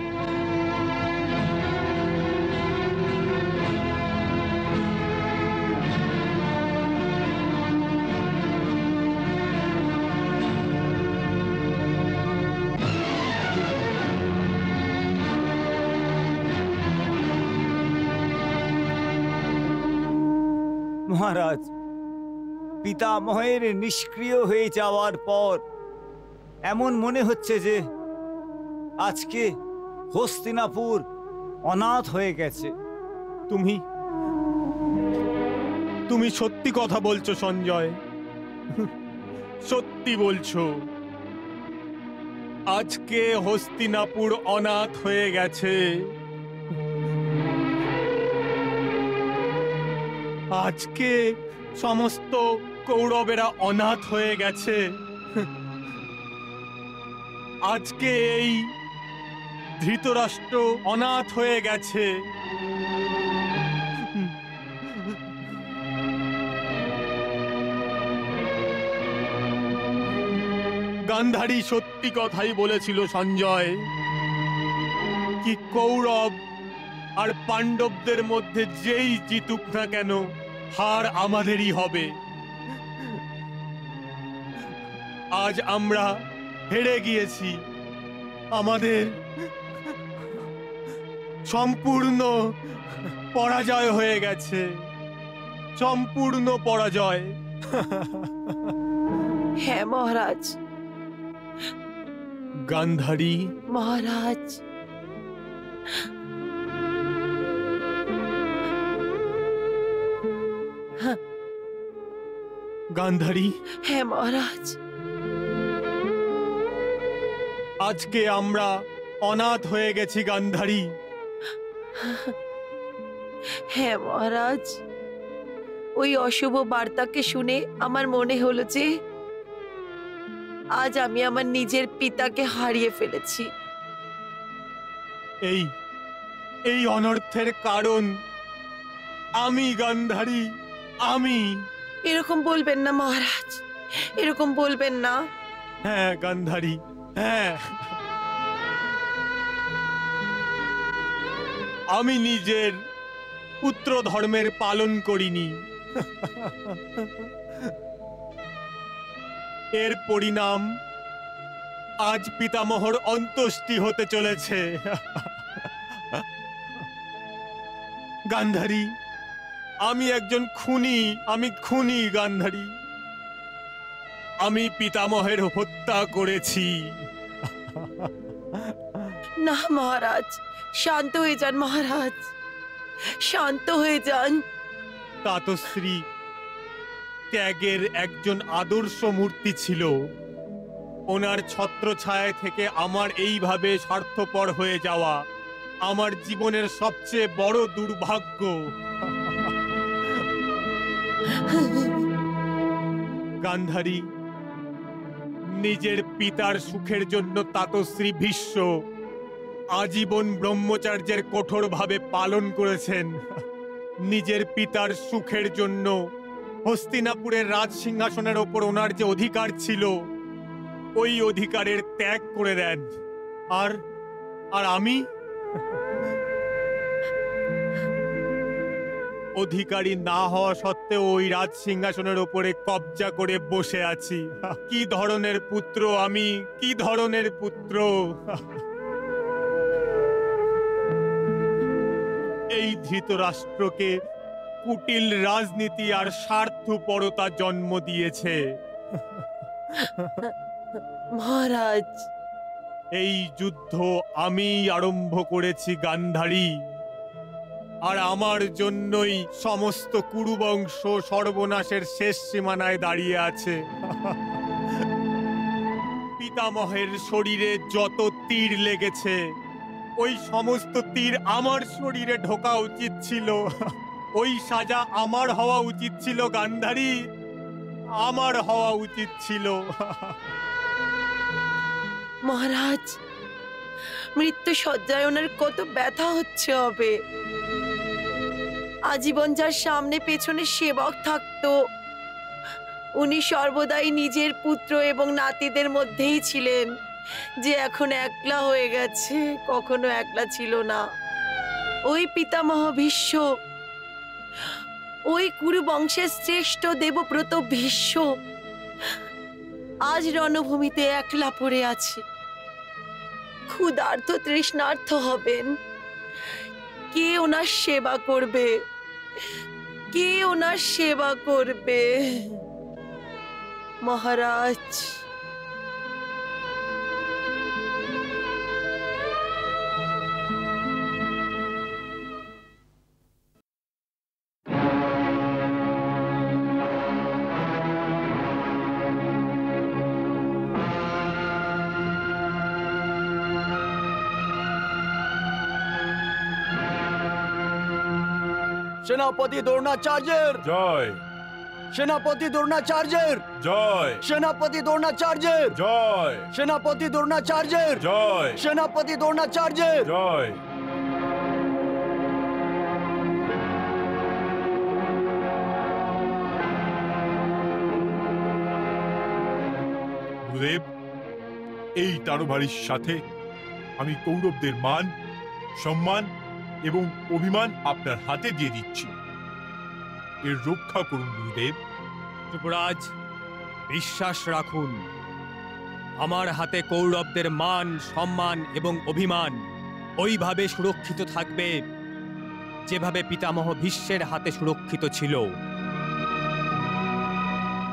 E: মহারাজ, পিতামহের নিষ্ক্রিয় হয়ে যাওয়ার পর এমন মনে হচ্ছে যে আজকে হস্তিনাপুর অনাথ হয়ে গেছে।
F: তুমি সত্যি কথা বলছো সঞ্জয়, সত্যি বলছো। আজকে হস্তিনাপুর অনাথ হয়ে গেছে। আজকে সমস্ত কৌরবেরা অনাথ হয়ে গেছে। আজকে এই ধৃতরাষ্ট্র অনাথ হয়ে গেছে। গান্ধারী সত্যি কথাই বলেছিল সঞ্জয়, কি কৌরব আর পাণ্ডবদের মধ্যে যেই জিতুক না কেন, হার আমাদেরই হবে। আজ আমরা হেরে গিয়েছি, আমাদের সম্পূর্ণ পরাজয় হয়ে গেছে, সম্পূর্ণ পরাজয়।
K: হ্যাঁ মহারাজ।
F: গান্ধারী গান্ধারী,
K: হ্যাঁ মহারাজ।
F: আজকে আমরা অনাথ হয়ে গেছি গান্ধারী।
K: হ্যাঁ মহারাজ, ওই অশুভ বার্তাকে শুনে আমার মনে হলো যে আজ আমি আমার নিজের পিতাকে হারিয়ে ফেলেছি।
F: এই অনর্থের কারণ আমি গান্ধারী, আমি।
K: এরকম বলবেন না মহারাজ, এরকম বলবেন না।
F: হ্যাঁ গান্ধারী, হ্যাঁ, আমি নিজের পুত্র ধর্মের পালন করিনি। এর পরিণাম আজ পিতামহর অন্ত্যেষ্টি হতে চলেছে। গান্ধারী, আমি একজন খুনি, আমি খুনি গান্ধারী। আমি পিতামহের হত্যা করেছি।
K: না মহারাজ, শান্ত হয়ে যান মহারাজ, শান্ত হয়ে যান।
F: তাতশ্রী ত্যাগের একজন আদর্শ মূর্তি ছিল। ওনার ছত্রছায়া থেকে আমার এইভাবে স্বার্থপর হয়ে যাওয়া আমার জীবনের সবচেয়ে বড় দুর্ভাগ্য। গান্ধারী, নিজের পিতার সুখের জন্য তাতশ্রী ভীষ্ম আজীবন ব্রহ্মচার্যের কঠোরভাবে পালন করেছেন। নিজের পিতার সুখের জন্য হস্তিনাপুরের রাজ সিংহাসনের ওপর ওনার যে অধিকার ছিল, ওই অধিকারের ত্যাগ করে দেন। আর আমি অধিকারী না হওয়া সত্ত্বেও ওই রাজ সিংহাসনের ওপরে কবজা করে বসে আছি। কি ধরনের পুত্র আমি, কি ধরনের পুত্র! এই ধৃতরাষ্ট্রকে কুটিল রাজনীতি আর স্বার্থপরতা জন্ম দিয়েছে।
K: মহারাজ,
F: এই যুদ্ধ আমি আরম্ভ করেছি গান্ধারী, আর আমার জন্যই সমস্ত কুরুবংশ সর্বনাশের শেষ সীমানায় দাঁড়িয়ে আছে। পিতামহের শরীরে যত তীর লেগেছে, ওই সমস্ত তীর আমার শরীরে ঢোকা উচিত ছিল। ওই সাজা আমার হওয়া উচিত ছিল গান্ধারী, আমার হওয়া উচিত ছিল।
K: মহারাজ, মৃত্যু শয্যায় ওনার কত ব্যথা হচ্ছে হবে। আজীবন যার সামনে পেছনে সেবক থাকতো, উনি সর্বদাই নিজের পুত্র এবং নাতিদের মধ্যেই ছিলেন, যে এখন একলা হয়ে গেছে, কখনো একলা ছিল না। ওই পিতামহ ভীষ্ম, ওই কুরু বংশের শ্রেষ্ঠ দেবব্রত ভীষ্ম আজ রণভূমিতে একলা পড়ে আছে, ক্ষুধার্ত তৃষ্ণার্ত হবেন। কে ওনার সেবা করবে? কে ওনার সেবা করবে? মহারাজ,
D: সেনাপতি দ্রোণাচার্যের
G: জয়,
D: সেনাপতি দ্রোণাচার্যের
G: জয়,
D: সেনাপতি দ্রোণাচার্যের
G: জয়,
D: সেনাপতি দ্রোণাচার্যের
G: জয়,
D: সেনাপতি দ্রোণাচার্যের
G: জয়। গুরুদেব, এই তারবাড়ির সাথে আমি কৌরবদের মান, সম্মান এবং অভিমান আপনার হাতে দিয়ে দিচ্ছি। এর রক্ষা করুন গুরুদেব।
F: যুবরাজ, বিশ্বাস রাখুন, আমার হাতে কৌরবদের মান, সম্মান এবং অভিমান ওইভাবে সুরক্ষিত থাকবে যেভাবে পিতামহ ভীষ্মের হাতে সুরক্ষিত ছিল।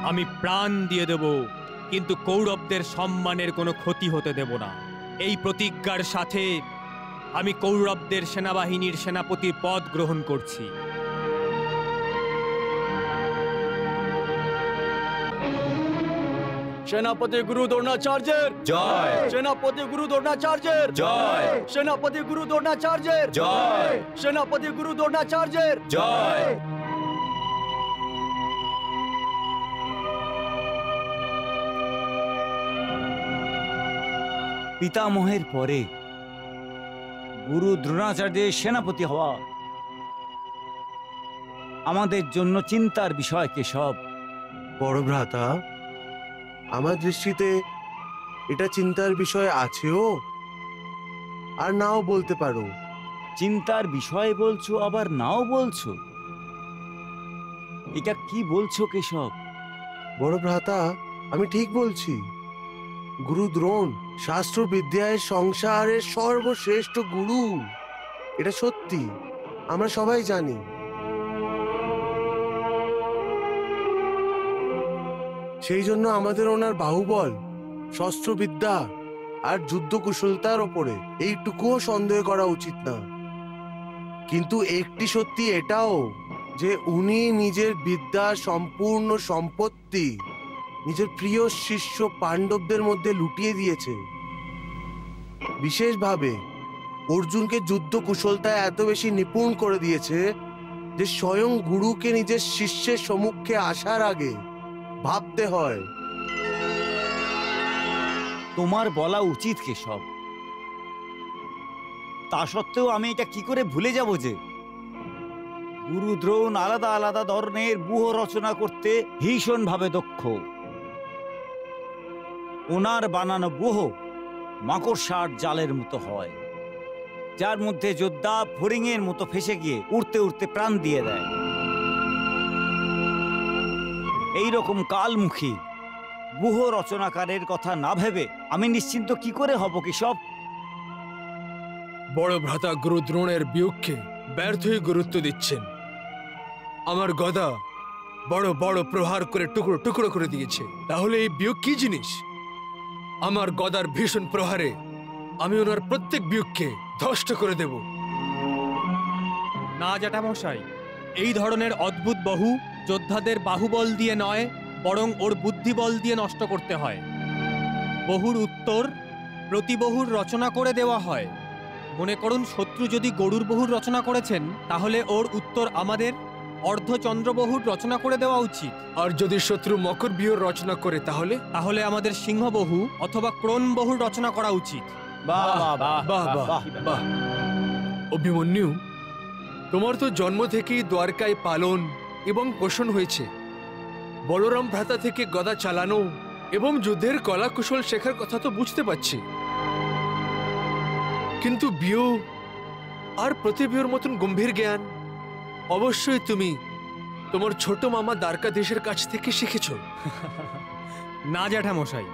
F: আমি প্রাণ দিয়ে দেব, কিন্তু কৌরবদের সম্মানের কোনো ক্ষতি হতে দেব না। এই প্রতিজ্ঞার সাথে আমি কৌরবদের সেনাবাহিনীর সেনাপতির পদ গ্রহণ করছি।
B: সেনাপতি গুরু দ্রোণাচার্যের
E: জয়।
B: সেনাপতি গুরু দ্রোণাচার্যের
E: জয়।
B: সেনাপতি গুরু দ্রোণাচার্যের
E: জয়।
B: সেনাপতি গুরু দ্রোণাচার্যের
E: জয়। পিতামহের পরে গুরু দ্রোণাচার্যের সেনাপতি হওয়া আমাদের জন্য চিন্তার বিষয় কেশব।
J: বড় ভ্রাতা, আমার দৃষ্টিতে এটা চিন্তার বিষয় আছেও, আর নাও বলতে পারো।
E: চিন্তার বিষয় বলছো আবার নাও বলছো, এটা কি বলছো কেশব?
J: বড় ভ্রাতা, আমি ঠিক বলছি। গুরু দ্রোণ শাস্ত্র বিদ্যায় সংসারের সর্বশ্রেষ্ঠ গুরু, এটা সত্যি, আমরা সবাই জানি। সেই জন্য আমাদের ওনার বাহুবল, শস্ত্রবিদ্যা আর যুদ্ধ কুশলতার ওপরে এইটুকুও সন্দেহ করা উচিত না। কিন্তু একটি সত্যি এটাও যে উনি নিজের বিদ্যা সম্পূর্ণ সম্পত্তি নিজের প্রিয় শিষ্য পাণ্ডবদের মধ্যে লুটিয়ে দিয়েছে। বিশেষভাবে অর্জুনকে যুদ্ধ কুশলতায় এত বেশি নিপুণ করে দিয়েছে যে স্বয়ং গুরুকে নিজের শিষ্যের সম্মুখে আসার আগে ভাবতে হয়।
E: তোমার বলা উচিত কেশব, তা সত্ত্বেও আমি এটা কি করে ভুলে যাব যে গুরু দ্রোণ আলাদা আলাদা ধরনের ব্যূহ রচনা করতে ভীষণভাবে দক্ষ। ওনার বানানো ব্যূহ মাকড়সার জালের মতো হয়, যার মধ্যে যোদ্ধা ফড়িংয়ের মতো ফেসে গিয়ে উড়তে উড়তে প্রাণ দিয়ে দেয়। এইরকম কালমুখী ব্যূহ রচনাকারের কথা না ভেবে আমি নিশ্চিন্ত কি করে হব কেশব?
B: বড় ভ্রাতা গুরু দ্রোণের বিয়োগকে ব্যর্থই গুরুত্ব দিচ্ছেন। আমার গদা বড় বড় প্রহার করে টুকরো টুকরো করে দিয়েছে, তাহলে এই বিয়োগ কি জিনিস? আমার গদার ভীষণ প্রহারে আমি ওনার প্রত্যেক বিয়োগকে ধ্বস্ত করে দেব।
F: না জ্যাঠামশাই, এই ধরনের অদ্ভুত বহু যোদ্ধাদের বাহুবল দিয়ে নয়, বরং ওর বুদ্ধিবল দিয়ে নষ্ট করতে হয়। বহুর উত্তর প্রতিবহুর রচনা করে দেওয়া হয়। মনে করুন, শত্রু যদি গরুর বহুর রচনা করেছেন, তাহলে ওর উত্তর আমাদের অর্ধচন্দ্রবহুর রচনা করে দেওয়া উচিত।
B: আর যদি শত্রু মকর বিহুর রচনা করে তাহলে
F: আমাদের সিংহবহু অথবা ক্রোনবহুর রচনা করা উচিত।
E: বাহ বাহ
B: বাহ বাহ বাহ। অভিমন্যু, তোমার তো জন্ম থেকেই দ্বারকায় পালন এবং পোষণ হয়েছে। বলরাম ভ্রাতা থেকে গদা চালানো এবং যুদ্ধের কলা কুশল শেখার কথা তো বুঝতে পারছি, কিন্তু বিয় আর প্রতিবিয়র মতন গম্ভীর জ্ঞান অবশ্যই তুমি তোমার ছোট মামা দ্বারকাধীশের কাছ থেকে শিখেছ।
F: না জ্যাঠামশাই,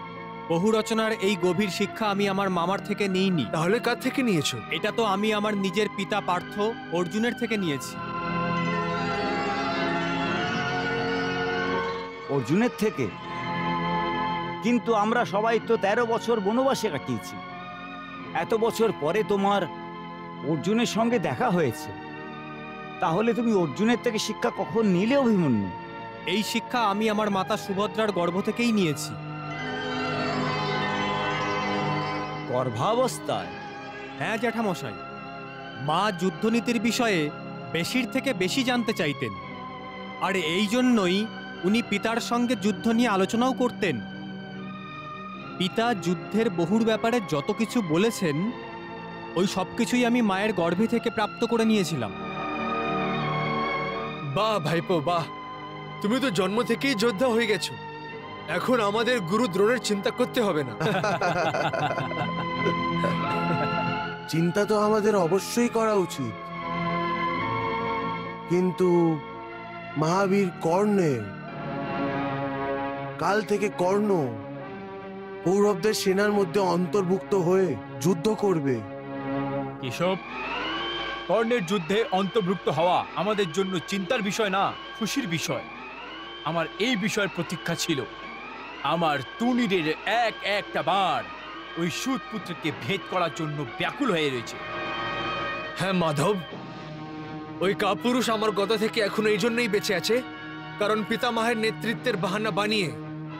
F: বহু রচনার এই গভীর শিক্ষা আমি আমার মামার থেকে নিইনি।
B: তাহলে কার থেকে নিয়েছো?
F: এটা তো আমি আমার নিজের পিতা পার্থ অর্জুনের থেকে নিয়েছি।
E: অর্জুনের থেকে? কিন্তু আমরা সবাই তো 13 বছর বনবাসে কাটিয়েছি। এত বছর পরে তোমার অর্জুনের সঙ্গে দেখা হয়েছে, তাহলে তুমি অর্জুনের থেকে শিক্ষা কখন নিলে অভিমন্যু?
F: এই শিক্ষা আমি আমার মাতা সুভদ্রার গর্ভ থেকেই নিয়েছি।
E: গর্ভাবস্থায়?
F: হ্যাঁ জ্যাঠামশাই, মা যুদ্ধনীতির বিষয়ে বেশির থেকে বেশি জানতে চাইতেন, আর এই জন্যই উনি পিতার সঙ্গে যুদ্ধ নিয়ে আলোচনাও করতেন। পিতা যুদ্ধের বহুর ব্যাপারে যত কিছু বলেছেন, ওই সব কিছুই আমি মায়ের গর্ভে থেকে প্রাপ্ত করে নিয়েছিলাম।
B: বাহ ভাইপো বাহ, তুমি তো জন্ম থেকেই যোদ্ধা হয়ে গেছো। এখন আমাদের গুরু দ্রোণের চিন্তা করতে হবে না।
J: চিন্তা তো আমাদের অবশ্যই করা উচিত, কিন্তু মহাবীর কর্ণের, কাল থেকে কর্ণ কৌরবদের সেনার মধ্যে অন্তর্ভুক্ত হয়ে যুদ্ধ করবে।
C: এসব কর্ণের যুদ্ধে অন্তর্ভুক্ত হওয়া আমাদের জন্য চিন্তার বিষয় না, খুশির বিষয়। আমার এই বিষয়ের প্রতীক্ষা ছিল। আমার তুনীরের একটা বার ওই সুতপুত্রকে ভেদ করার জন্য ব্যাকুল হয়ে রয়েছে।
B: হ্যাঁ মাধব, ওই কাপুরুষ আমার গদা থেকে এখনো এই জন্যই বেঁচে আছে কারণ পিতামহের নেতৃত্বের বাহানা বানিয়ে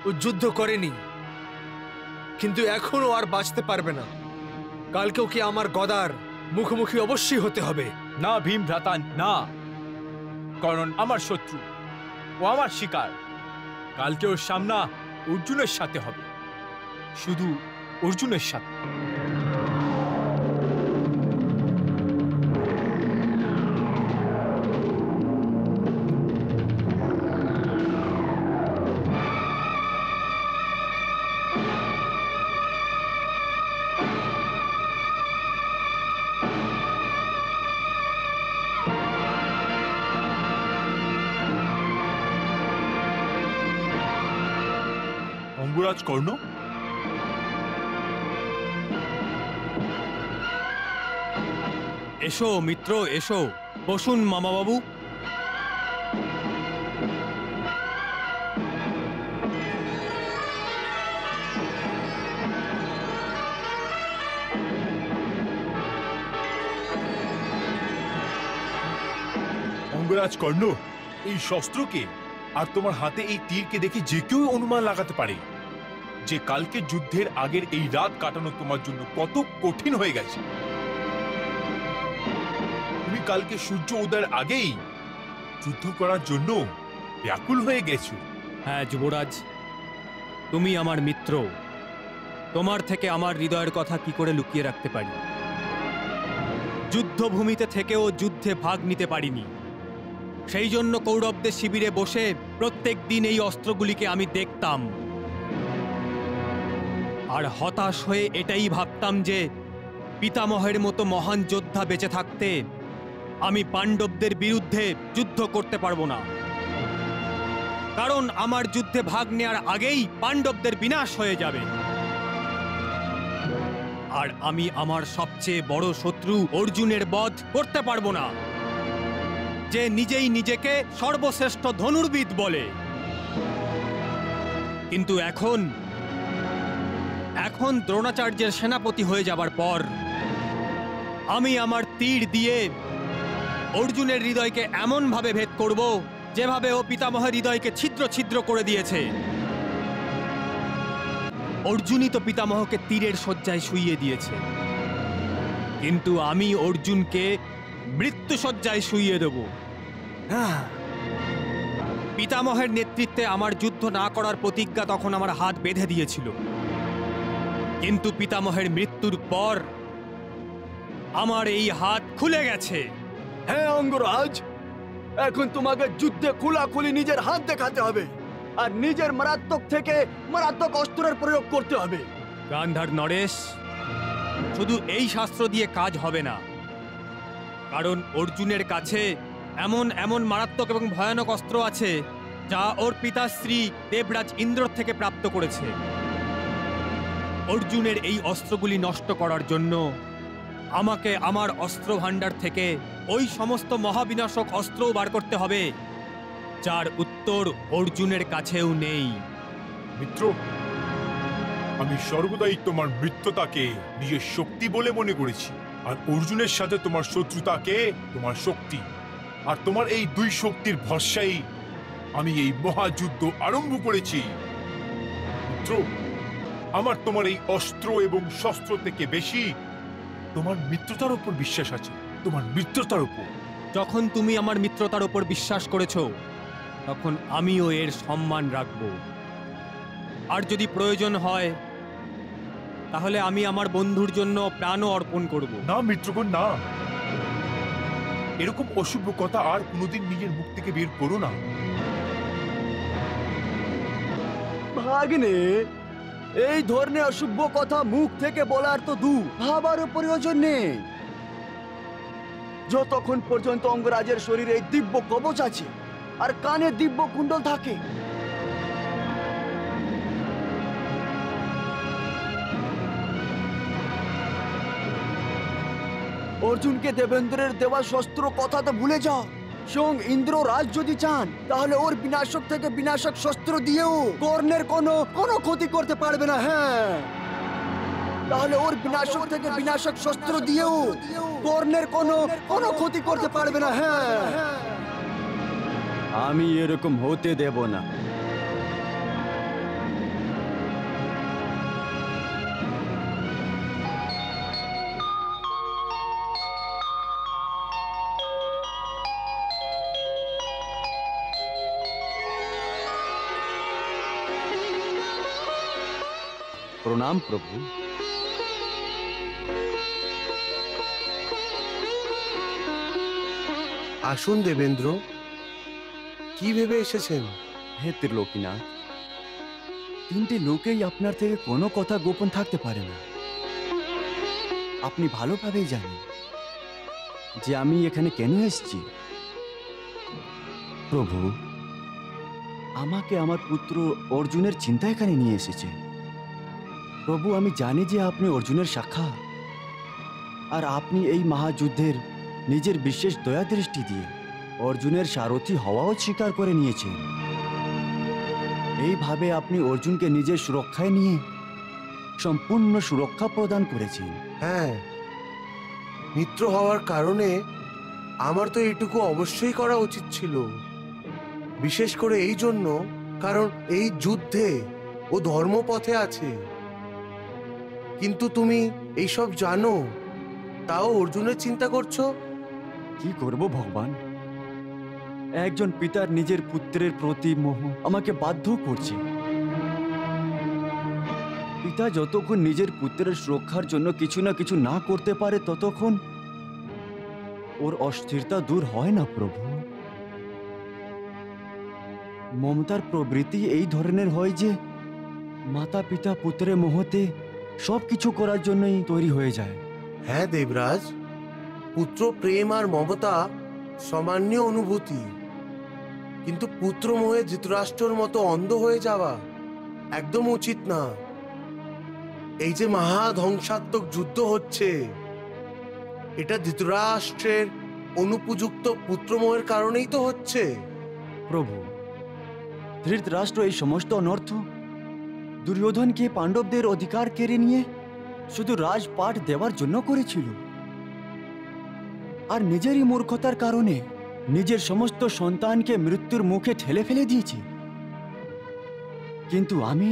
B: ও যুদ্ধ করেনি কিন্তু এখনো আর বাঁচতে পারবে না। কালকেও কি আমার গদার মুখোমুখি অবশ্যই হতে হবে।
C: না ভীম ভ্রাতা, না, কারণ আমার শত্রু ও আমার শিকার। কালকে ওর সামনা অর্জুনের সাথে হবে, শুধু অর্জুনের সাথে।
G: অঙ্গরাজ কর্ণ,
F: এসো মিত্র, এসো, বসুন মামাবাবু।
G: অঙ্গরাজ কর্ণ, এই শস্ত্রকে আর তোমার হাতে এই তীরকে দেখে যে কেউ অনুমান লাগাতে পারে যে কালকে যুদ্ধের আগের এই রাত কাটানো তোমার জন্য কত কঠিন হয়ে গেছে। তুমি কালকে সূর্য উদয়ের আগেই যুদ্ধ করার জন্য ব্যাকুল হয়ে গেছো।
F: হ্যাঁ যুবরাজ, তুমি আমার মিত্র, তোমার থেকে আমার হৃদয়ের কথা কি করে লুকিয়ে রাখতে পারি? যুদ্ধভূমিতে থেকেও যুদ্ধে ভাগ নিতে পারিনি, সেই জন্য কৌরবদের শিবিরে বসে প্রত্যেক দিন এই অস্ত্রগুলিকে আমি দেখতাম আর হতাশ হয়ে এটাই ভাবতাম যে পিতামহের মতো মহান যোদ্ধা বেঁচে থাকতে আমি পাণ্ডবদের বিরুদ্ধে যুদ্ধ করতে পারবো না, কারণ আমার যুদ্ধে ভাগ নেওয়ার আগেই পাণ্ডবদের বিনাশ হয়ে যাবে। আর আমি আমার সবচেয়ে বড় শত্রু অর্জুনের বধ করতে পারবো না, যে নিজেই নিজেকে সর্বশ্রেষ্ঠ ধনুর্বিদ বলে। কিন্তু এখন দ্রোণাচার্যের সেনাপতি হয়ে যাবার পর আমি আমার তীর দিয়ে অর্জুনের হৃদয়কে এমন ভাবে ভেদ করব যেভাবে ও পিতামহের হৃদয়কে ছিদ্র ছিদ্র করে দিয়েছে। অর্জুনই তো পিতামহকে তীরের শয্যায় শুইয়ে দিয়েছে, কিন্তু আমি অর্জুনকে মৃত্যুশয্যায় শুইয়ে দেব। পিতামহের নেতৃত্বে আমার যুদ্ধ না করার প্রতিজ্ঞা তখন আমার হাত বেঁধে দিয়েছিল, কিন্তু পিতামহের মৃত্যুর পর আমার এই হাত খুলে গেছে।
D: হ্যাঁ অঙ্গরাজ, এখন তোমাকে যুদ্ধে খোলাখুলি নিজের হাত দেখাতে হবে আর নিজের মারাত্মক থেকে মারাত্মক অস্ত্রের প্রয়োগ করতে হবে।
F: গান্ধার নরেশ, শুধু এই শাস্ত্র দিয়ে কাজ হবে না, কারণ অর্জুনের কাছে এমন এমন মারাত্মক এবং ভয়ানক অস্ত্র আছে যা ওর পিতাশ্রী দেবরাজ ইন্দ্র থেকে প্রাপ্ত করেছে। অর্জুনের এই অস্ত্রগুলি নষ্ট করার জন্য আমাকে আমার অস্ত্র ভাণ্ডার থেকে ওই সমস্ত মহাবিনাশক অস্ত্র বার করতে হবে যার উত্তর অর্জুনের কাছেও নেই।
G: মিত্র, আমি সর্বদাই তোমার মৃত্যুতাকে নিজের শক্তি বলে মনে করেছি, আর অর্জুনের সাথে তোমার শত্রুতাকে তোমার শক্তি। আর তোমার এই দুই শক্তির ভরসায় আমি এই মহাযুদ্ধ আরম্ভ করেছি। মিত্র, আমার তোমার এই অস্ত্র এবং শস্ত্র থেকে বেশি তোমার মিত্রতার উপর বিশ্বাস আছে, তোমার মিত্রতার উপর।
F: যখন তুমি আমার মিত্রতার উপর বিশ্বাস করেছো, তখন আমিও এর সম্মান রাখব। আর যদি প্রয়োজন হয় তাহলে আমি আমার বন্ধুর জন্য প্রাণও অর্পণ করব।
G: না মিত্রগণ, না, এরকম অশুভ কথা আর কোনোদিন নিজের মুখ থেকে বের করো না।
D: ভাগ্নে, এই ধরনের অশুভ কথা মুখ থেকে বলার তো ভাবারও প্রয়োজন নেই। যতক্ষণ পর্যন্ত অঙ্গরাজের শরীরে এই দিব্য কবচ আছে আর কানে দিব্য কুণ্ডল থাকে, অর্জুনকে দেবেন্দ্রের দেওয়া শস্ত্র কথা তো ভুলে যাও। স্বয়ং ইন্দ্র রাজ যদি চান তাহলে ওর বিনাশক থেকে বিনাশক শস্ত্র দিয়েও কর্ণের কোনো ক্ষতি করতে পারবে না। হ্যাঁ, তাহলে ওর বিনাশক থেকে বিনাশক শস্ত্র দিয়েও কর্ণের কোনো ক্ষতি করতে পারবে না। হ্যাঁ,
L: আমি এরকম হতে দেব না। প্রণাম প্রভু।
J: আসুন দেবেন্দ্র, কি ভেবে এসেছেন?
L: হে ত্রিলোকীনাথ, তিনটে লোকেই আপনার থেকে কোনো কথা গোপন থাকতে পারে না। আপনি ভালোভাবেই জানেন যে আমি এখানে কেন এসেছি। প্রভু, আমাকে আমার পুত্র অর্জুনের চিন্তা এখানে নিয়ে এসেছে। প্রভু, আমি জানি যে আপনি অর্জুনের শাখা, আর আপনি এই মহাযুদ্ধের নিজের বিশেষ দয়া দৃষ্টি দিয়ে অর্জুনের সারথি হওয়াও স্বীকার করে নিয়েছেন। এইভাবে আপনি অর্জুনকে নিজের সুরক্ষায় নিয়ে সম্পূর্ণ সুরক্ষা প্রদান করেছেন।
J: হ্যাঁ, মিত্র হওয়ার কারণে আমার তো এইটুকু অবশ্যই করা উচিত ছিল। বিশেষ করে এই জন্য, কারণ এই যুদ্ধে ও ধর্মপথে আছে। কিন্তু তুমি এইসব জানো, তাও অর্জুনের চিন্তা করছো।
L: কি করব ভগবান, একজন পিতার নিজের পুত্রের প্রতি মোহ আমাকে বাধ্য করছে। পিতা যতক্ষণ নিজের পুত্রের সুরক্ষার জন্য কিছু না কিছু না করতে পারে, ততক্ষণ ওর অস্থিরতা দূর হয় না প্রভু। মমতার প্রবৃত্তি এই ধরনের হয় যে মাতা পিতা পুত্রের মোহতে সবকিছু করার জন্যই তৈরি হয়ে যায়।
J: হ্যাঁ দেবরাজ, পুত্র প্রেম আর মমতা সামান্য অনুভূতি, কিন্তু পুত্র মোহে ধৃতরাষ্ট্রর মতো অন্ধ হয়ে যাওয়া একদম উচিত না। এই যে মহা ধ্বংসাত্মক যুদ্ধ হচ্ছে, এটা ধৃতরাষ্ট্রের অনুপযুক্ত পুত্রমোহের কারণেই তো হচ্ছে।
L: প্রভু, ধৃতরাষ্ট্র এই সমস্ত অনর্থ দুর্যোধনকে পাণ্ডবদের অধিকার কেড়ে নিয়ে শুধু রাজপাট দেওয়ার জন্য করেছিল, আর নিজেরই মূর্খতার কারণে নিজের সমস্ত সন্তানকে মৃত্যুর মুখে ঠেলে ফেলে দিয়েছে। কিন্তু আমি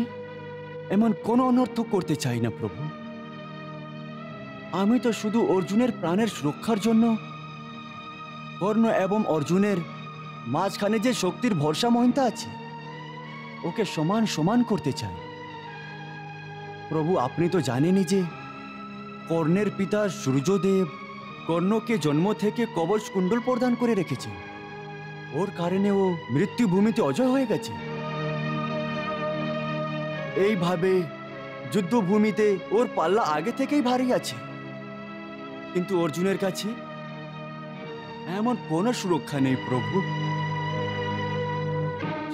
L: এমন কোনো অনর্থ করতে চাই না প্রভু। আমি তো শুধু অর্জুনের প্রাণের সুরক্ষার জন্য কর্ণ এবং অর্জুনের মাঝখানে যে শক্তির ভরসাময়তা আছে, ওকে সমান সমান করতে চাই। প্রভু, আপনি তো জানেনই যে কর্ণের পিতা সূর্যদেব কর্ণকে জন্ম থেকে কবচ কুণ্ডল প্রদান করে রেখেছে। ওর কারণে ও মৃত্যুভূমিতে অজয় হয়ে গেছে। এইভাবে যুদ্ধভূমিতে ওর পাল্লা আগে থেকেই ভারী আছে, কিন্তু অর্জুনের কাছে এমন কোনো সুরক্ষা নেই প্রভু।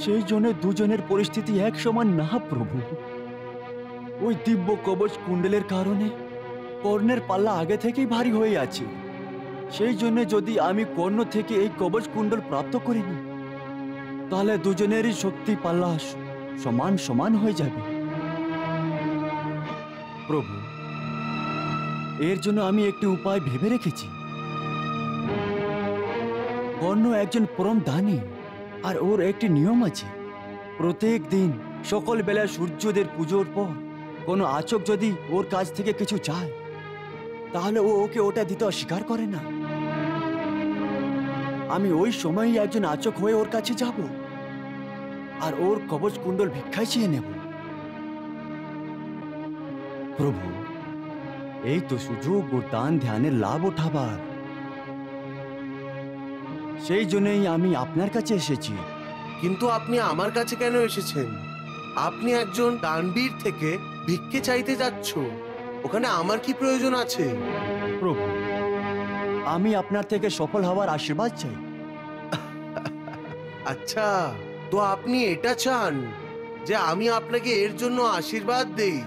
L: সেই জন্য দুজনের পরিস্থিতি এক সমান না প্রভু। ওই দিব্য কবচ কুণ্ডলের কারণে কর্ণের পাল্লা আগে থেকেই ভারী হয়ে আছে। সেই জন্য যদি আমি কর্ণ থেকে এই কবচ কুণ্ডল প্রাপ্ত করিনি, তাহলে দুজনেরই শক্তি পাল্লা সমান সমান হয়ে যাবে। প্রভু, এর জন্য আমি একটি উপায় ভেবে রেখেছি। কর্ণ একজন পরম দানী, আর ওর একটি নিয়ম আছে। প্রত্যেক দিন সকল বেলায় সূর্যদের পুজোর পর কোনো আচক যদি ওর কাছ থেকে কিছু চায়, তাহলে ও ওকে ওটা দিতে অস্বীকার করে না। আমি ওই সময়ই একজন আচক হয়ে ওর কাছে যাব আর ওর কবচ কুণ্ডল ভিক্ষায় চেয়ে নেব। প্রভু, এই তো সুযোগ ও দান ধ্যানের লাভ ওঠাবার। সেই জন্যই আমি আপনার কাছে এসেছি।
J: কিন্তু আপনি আমার কাছে কেন এসেছেন? আপনি একজন দানবীর থেকে ভিক্ষে চাইতে যাচ্ছ, ওখানে আমার কি প্রয়োজন আছে?
L: প্রভু, আমি আপনার থেকে সফল হওয়ার আশীর্বাদ চাই।
J: আচ্ছা, তো আপনি এটা চান যে আমি আপনাকে এর জন্য আশীর্বাদ দেই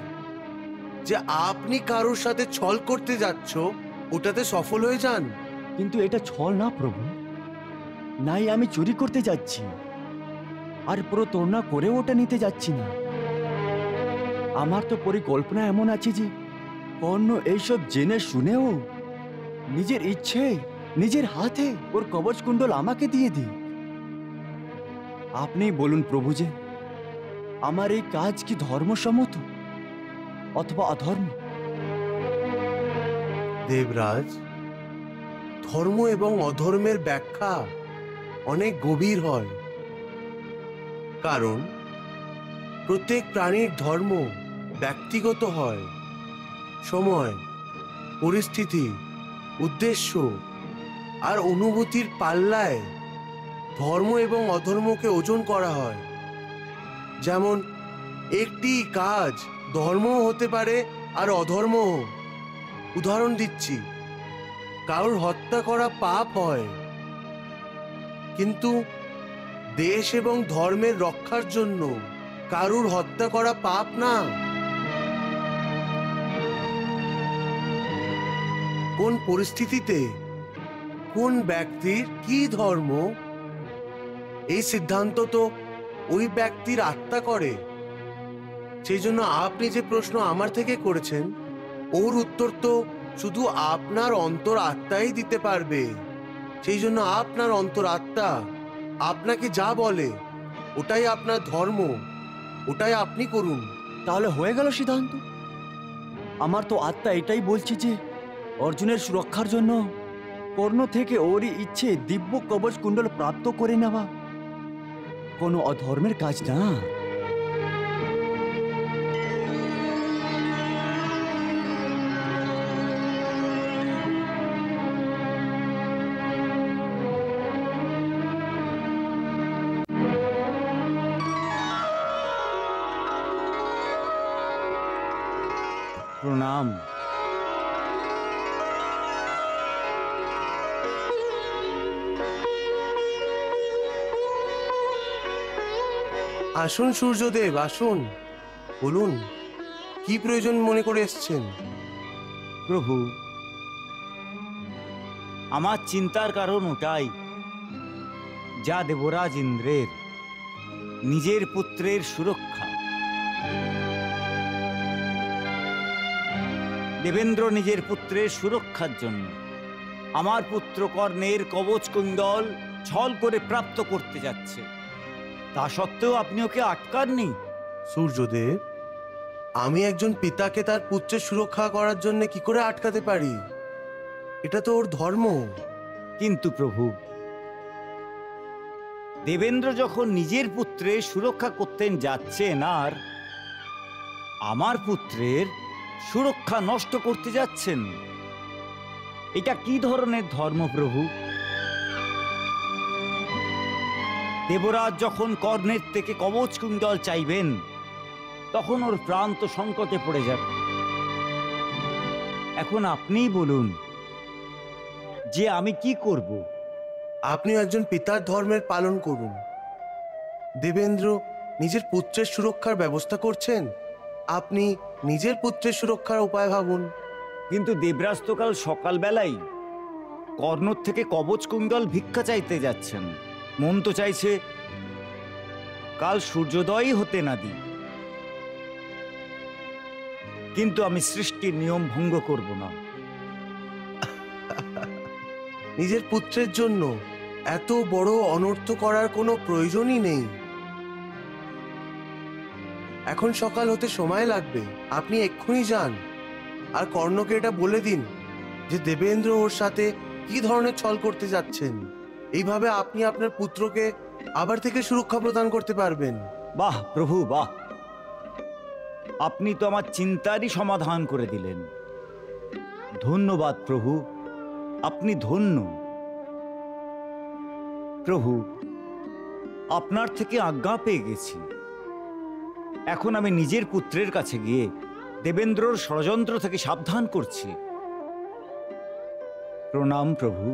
J: যে আপনি কারোর সাথে ছল করতে যাচ্ছ, ওটাতে সফল হয়ে যান?
L: কিন্তু এটা ছল না প্রভু, নাই আমি চুরি করতে যাচ্ছি, আর প্রতারণা করে ওটা নিতে যাচ্ছি না। আমার তো পরিকল্পনা এমন আছে যে কর্ণ এইসব জেনে শুনেও নিজের ইচ্ছে নিজের হাতে ওর কবচ কুণ্ডল আমাকে দিয়ে দিই। আপনি বলুন প্রভু যে আমার এই কাজ কি ধর্মসম্মত অথবা অধর্ম?
J: দেবরাজ, ধর্ম এবং অধর্মের ব্যাখ্যা অনেক গভীর হয়, কারণ প্রত্যেক প্রাণীর ধর্ম ব্যক্তিগত হয়। সময়, পরিস্থিতি, উদ্দেশ্য আর অনুভূতির পাল্লায় ধর্ম এবং অধর্মকে ওজন করা হয়। যেমন একটি কাজ ধর্মও হতে পারে আর অধর্মও। উদাহরণ দিচ্ছি, কারোর হত্যা করা পাপ হয়, কিন্তু দেশ এবং ধর্মের রক্ষার জন্য কারুর হত্যা করা পাপ না। কোন পরিস্থিতিতে কোন ব্যক্তির কি ধর্ম, এই সিদ্ধান্ত তো ওই ব্যক্তির আত্মা করে। সেই জন্য আপনি যে প্রশ্ন আমার থেকে করেছেন, ওর উত্তর তো শুধু আপনার অন্তর আত্মাই দিতে পারবে। সেই জন্য আপনার অন্তর আত্মা আপনাকে যা বলে ওটাই আপনার ধর্ম, ওটাই আপনি করুন।
L: তাহলে হয়ে গেল সিদ্ধান্ত। আমার তো আত্মা এটাই বলছে যে অর্জুনের সুরক্ষার জন্য কর্ণ থেকে ওরই ইচ্ছে দিব্য কবচ কুণ্ডল প্রাপ্ত করে নেওয়া কোনো অধর্মের কাজ না।
E: প্রণাম।
J: আসুন সূর্যদেব, আসুন, বলুন কি প্রয়োজন মনে করে এসছেন?
E: প্রভু, আমার চিন্তার কারণ ওটাই, যা দেবরাজ ইন্দ্রের নিজের পুত্রের সুরক্ষা। দেবেন্দ্র নিজের পুত্রের সুরক্ষার জন্য আমার পুত্র কর্ণের কবচ কুণ্ডল ছল করে প্রাপ্ত করতে যাচ্ছে। তা সত্ত্বেও আপনি ওকে আটকাননি।
J: সূর্যদেব, আমি একজন পিতাকে তার পুত্রের সুরক্ষা করার জন্য কি করে আটকাতে পারি? এটা তো ওর ধর্ম।
E: কিন্তু প্রভু, দেবেন্দ্র যখন নিজের পুত্রের সুরক্ষা করতেন যাচ্ছেন আর আমার পুত্রের সুরক্ষা নষ্ট করতে যাচ্ছেন, এটা কি ধরনের ধর্ম প্রভু? দেবরাজ যখন কর্ণের থেকে কবচ কুণ্ডল চাইবেন তখন ওর প্রাণ তো সংকটে পড়ে যাবে। এখন আপনিই বলুন যে আমি কি করব?
J: আপনি একজন পিতার ধর্মের পালন করুন। দেবেন্দ্র নিজের পুত্রের সুরক্ষার ব্যবস্থা করছেন, আপনি নিজের পুত্রের সুরক্ষার উপায় ভাবুন।
E: কিন্তু দেবরাজ তো কাল সকালবেলাই কর্ণ থেকে কবচ কুণ্ডল ভিক্ষা চাইতে যাচ্ছেন। মন তো চাইছে কাল সূর্যোদয়ই হতে না দিই, কিন্তু আমি সৃষ্টির নিয়ম ভঙ্গ করব না।
J: নিজের পুত্রের জন্য এত বড় অনর্থ করার কোনো প্রয়োজনই নেই। এখন সকাল হতে সময় লাগবে, আপনি এক্ষুনি যান আর কর্ণকে এটা বলে দিন যে দেবেন্দ্র ওর সাথে কি ধরনের ছল করতে যাচ্ছেন। এইভাবে আপনি আপনার পুত্রকে আবার থেকে সুরক্ষা প্রদান করতে পারবেন।
E: বাহ প্রভু, বাহ! আপনি তো আমার চিন্তারই সমাধান করে দিলেন। ধন্যবাদ প্রভু, আপনি ধন্য। প্রভু, আপনার থেকে আজ্ঞা পেয়ে গেছি। এখন আমি নিজের পুত্রের কাছে গিয়ে দেবেন্দ্রর ষড়যন্ত্র থেকে সাবধান করছি। প্রণাম প্রভু।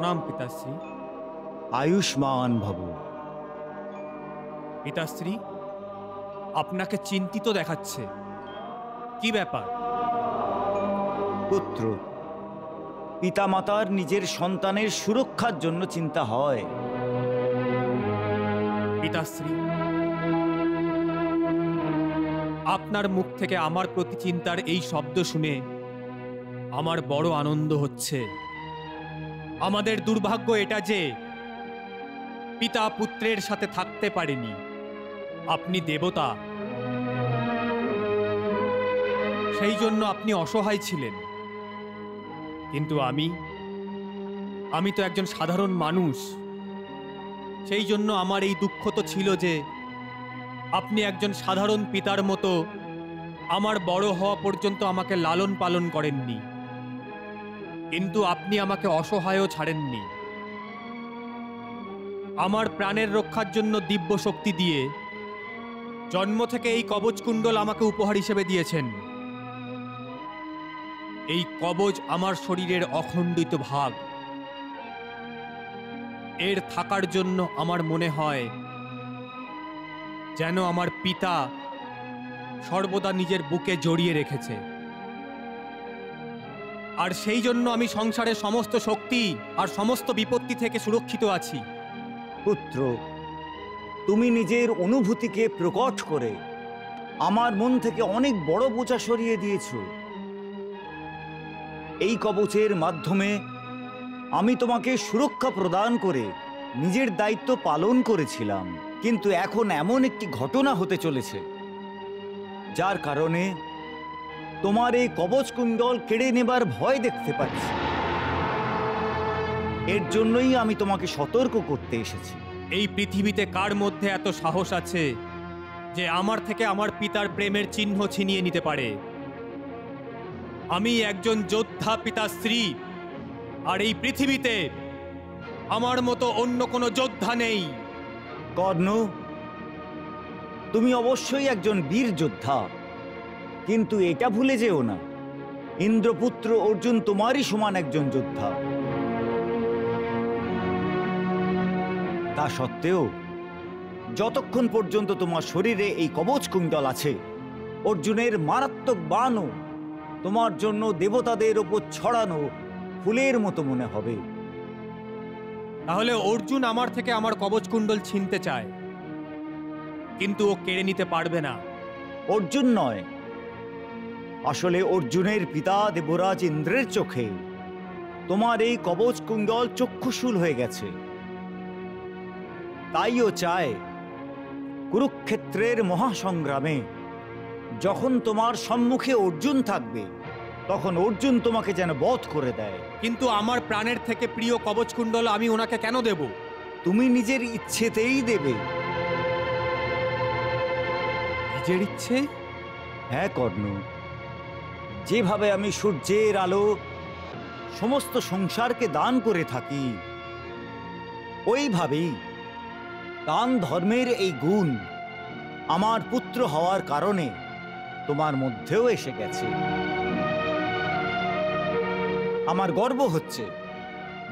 F: প্রণাম পিতাশ্রী।
E: আয়ুষ্মান ভব।
F: পিতাশ্রী, আপনাকে চিন্তিত দেখাচ্ছে, কি ব্যাপার?
E: পুত্র, পিতামাতার নিজের সন্তানের সুরক্ষার জন্য চিন্তা হয়।
F: পিতাশ্রী, আপনার মুখ থেকে আমার প্রতি চিন্তার এই শব্দ শুনে আমার বড় আনন্দ হচ্ছে। আমাদের দুর্ভাগ্য এটা যে পিতা পুত্রের সাথে থাকতে পারেনি। আপনি দেবতা, সেই জন্য আপনি অসহায় ছিলেন, কিন্তু আমি তো একজন সাধারণ মানুষ। সেই জন্য আমার এই দুঃখ তো ছিল যে আপনি একজন সাধারণ পিতার মতো আমার বড় হওয়া পর্যন্ত আমাকে লালন পালন করেননি, কিন্তু আপনি আমাকে অসহায়ও ছাড়েননি। আমার প্রাণের রক্ষার জন্য দিব্য শক্তি দিয়ে জন্ম থেকে এই কবচকুণ্ডল আমাকে উপহার হিসেবে দিয়েছেন। এই কবচ আমার শরীরের অখণ্ডিত ভাগ। এর থাকার জন্য আমার মনে হয় যেন আমার পিতা সর্বদা নিজের বুকে জড়িয়ে রেখেছে। আর সেই জন্য আমি সংসারের সমস্ত শক্তি আর সমস্ত বিপত্তি থেকে সুরক্ষিত আছি।
E: পুত্র, তুমি নিজের অনুভূতিকে প্রকট করে আমার মন থেকে অনেক বড় বোঝা সরিয়ে দিয়েছ। এই কবচের মাধ্যমে আমি তোমাকে সুরক্ষা প্রদান করে নিজের দায়িত্ব পালন করেছিলাম, কিন্তু এখন এমন একটি ঘটনা হতে চলেছে যার কারণে তোমার এই কবচকুণ্ডল কেড়ে নেবার ভয় দেখতে পাচ্ছি। এর জন্যই আমি তোমাকে সতর্ক করতে এসেছি।
F: এই পৃথিবীতে কার মধ্যে এত সাহস আছে যে আমার থেকে আমার পিতার প্রেমের চিহ্ন ছিনিয়ে নিতে পারে? আমি একজন যোদ্ধা পিতাশ্রী, আর এই পৃথিবীতে আমার মতো অন্য কোনো যোদ্ধা নেই।
E: কর্ণ, তুমি অবশ্যই একজন বীর যোদ্ধা, কিন্তু এটা ভুলে যেও না, ইন্দ্রপুত্র অর্জুন তোমারই সমান একজন যোদ্ধা। তা সত্ত্বেও যতক্ষণ পর্যন্ত তোমার শরীরে এই কবচকুণ্ডল আছে, অর্জুনের মারাত্মক বাণও তোমার জন্য দেবতাদের ওপর ছড়ানো ফুলের মতো মনে হবে।
F: তাহলে অর্জুন আমার থেকে আমার কবচকুণ্ডল ছিনতে চায়, কিন্তু ও কেড়ে নিতে পারবে না।
E: অর্জুন নয়, আসলে অর্জুনের পিতা দেবরাজ ইন্দ্রের চোখে তোমার এই কবচকুণ্ডল চক্ষুশূল হয়ে গেছে। তাই ও চায় কুরুক্ষেত্রের মহাসংগ্রামে যখন তোমার সম্মুখে অর্জুন থাকবে, তখন অর্জুন তোমাকে যেন বধ করে দেয়।
F: কিন্তু আমার প্রাণের থেকে প্রিয় কবচকুণ্ডল আমি ওনাকে কেন দেব?
E: তুমি নিজের ইচ্ছেতেই দেবে।
F: নিজের ইচ্ছে?
E: হ্যাঁ কর্ণ, যেভাবে আমি সূর্যের আলো সমস্ত সংসারকে দান করে থাকি, ওইভাবেই দান ধর্মের এই গুণ আমার পুত্র হওয়ার কারণে তোমার মধ্যেও এসে গেছে। আমার গর্ব হচ্ছে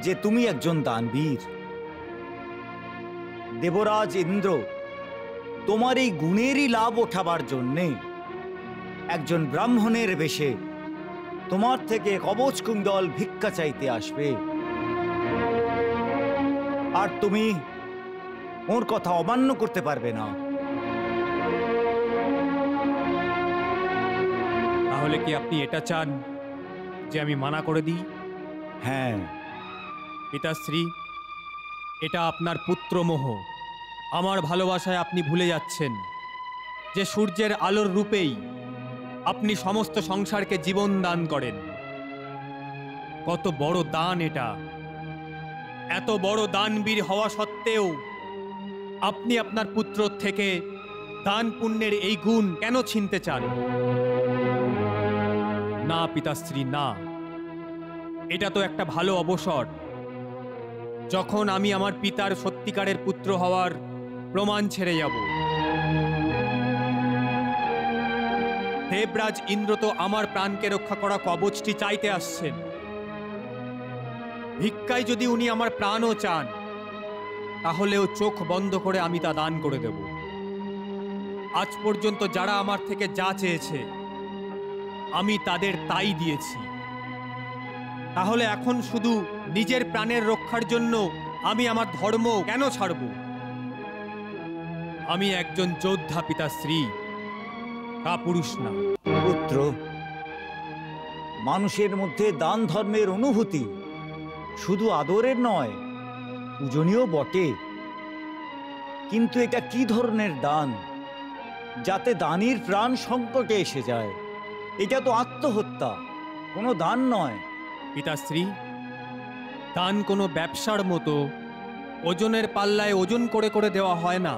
E: যে তুমি একজন দানবীর। দেবরাজ ইন্দ্র তোমার এই গুণেরই লাভ ওঠাবার জন্যে একজন ব্রাহ্মণের বেশে তোমার থেকে কবচকুণ্ডল ভিক্ষা চাইতে আসবে, আর তুমি ওর কথা অমান্য করতে পারবে না।
F: তাহলে কি আপনি এটা চান যে আমি মানা করে দিই?
E: হ্যাঁ
F: পিতাশ্রী, এটা আপনার পুত্রমোহ। আমার ভালোবাসায় আপনি ভুলে যাচ্ছেন যে সূর্যের আলোর রূপেই আপনি সমস্ত সংসারকে জীবন দান করেন। কত বড় দান এটা! এত বড় দানবীর হওয়া সত্ত্বেও আপনি আপনার পুত্র থেকে দান পুণ্যের এই গুণ কেন ছিনতে চান? না পিতাশ্রী, না। এটা তো একটা ভালো অবসর, যখন আমি আমার পিতার সত্যিকারের পুত্র হওয়ার প্রমাণ ছেড়ে যাব। দেবরাজ ইন্দ্র তো আমার প্রাণকে রক্ষা করা কবচটি চাইতে আসছেন। ভিক্ষায় যদি উনি আমার প্রাণও চান, তাহলেও চোখ বন্ধ করে আমি তা দান করে দেব। আজ পর্যন্ত যারা আমার থেকে যা চেয়েছে আমি তাদের তাই দিয়েছি। তাহলে এখন শুধু নিজের প্রাণের রক্ষার জন্য আমি আমার ধর্ম কেন ছাড়ব? আমি একজন যোদ্ধা পিতাশ্রী, কাপুরুষ না।
E: পুত্র, মানুষের মধ্যে দান ধর্মের অনুভূতি শুধু আদরের নয়, পূজনীয় বটে। কিন্তু এটা কি ধরনের দান যাতে দানির প্রাণ সংকটে এসে যায়? এটা তো আত্মহত্যা, কোনো দান নয়।
F: পিতাশ্রী, দান কোনো ব্যবসার মতো ওজনের পাল্লায় ওজন করে করে দেওয়া হয় না।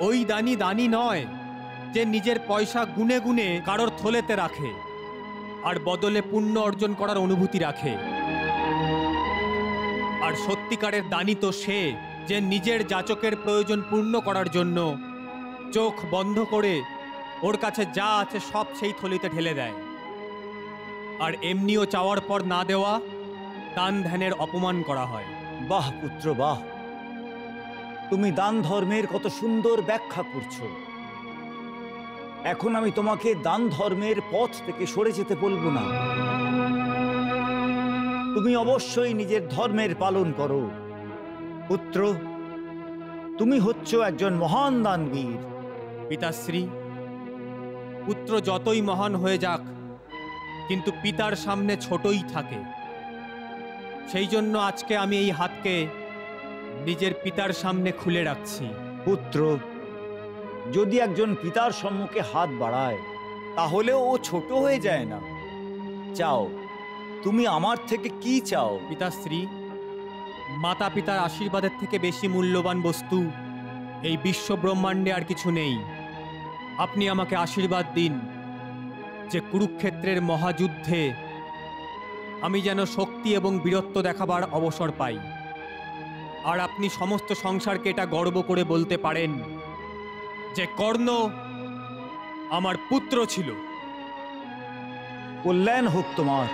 F: ওই দানি দানি নয় যে নিজের পয়সা গুনে গুনে কারোর থলেতে রাখে আর বদলে পুণ্য অর্জন করার অনুভূতি রাখে। আর সত্যিকারের দানি তো সে যে নিজের যাচকের প্রয়োজন পূর্ণ করার জন্য চোখ বন্ধ করে ওর কাছে যা আছে সব সেই থলিতে ঢেলে দেয়। আর এমনিও চাওয়ার পর না দেওয়া দান ধ্যানের অপমান করা হয়।
E: বাহ পুত্র বাহ, তুমি দান ধর্মের কত সুন্দর ব্যাখ্যা করছো। এখন আমি তোমাকে দান ধর্মের পথ থেকে সরে যেতে বলবো না। তুমি অবশ্যই নিজের ধর্মের পালন করো। পুত্র, তুমি হচ্ছ একজন মহান দানবীর।
F: পিতাশ্রী, পুত্র যতই মহান হয়ে যাক কিন্তু পিতার সামনে ছোটই থাকে। সেই জন্য আজকে আমি এই হাতকে নিজের পিতার সামনে খুলে রাখছি।
E: পুত্র, যদি একজন পিতার সম্মুখে হাত বাড়ায় তাহলেও ও ছোট হয়ে যায় না। চাও, তুমি আমার থেকে কি চাও?
F: পিতাশ্রী, মাতা পিতার আশীর্বাদের থেকে বেশি মূল্যবান বস্তু এই বিশ্ব ব্রহ্মাণ্ডে আর কিছু নেই। আপনি আমাকে আশীর্বাদ দিন যে কুরুক্ষেত্রের মহাযুদ্ধে আমি যেন শক্তি এবং বীরত্ব দেখাবার অবসর পাই। আর আপনি সমস্ত সংসারকে এটা গর্ব করে বলতে পারেন যে কর্ণ আমার পুত্র ছিল।
E: কল্যাণ হোক তোমার।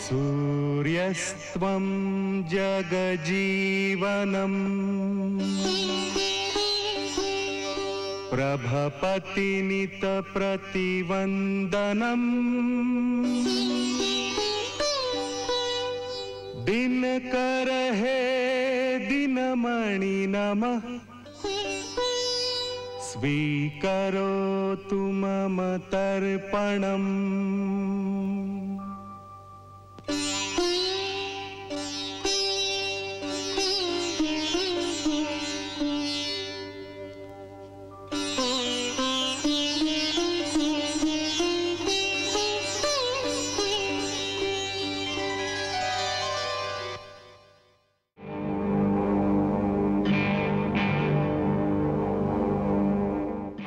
M: सूर्यस्त्वं जगजीवनम् प्रभपतिनितप्रतिवन्दनम् दिनकर हे दिनमणि नमः स्वीकरोतु मम तर्पणम्।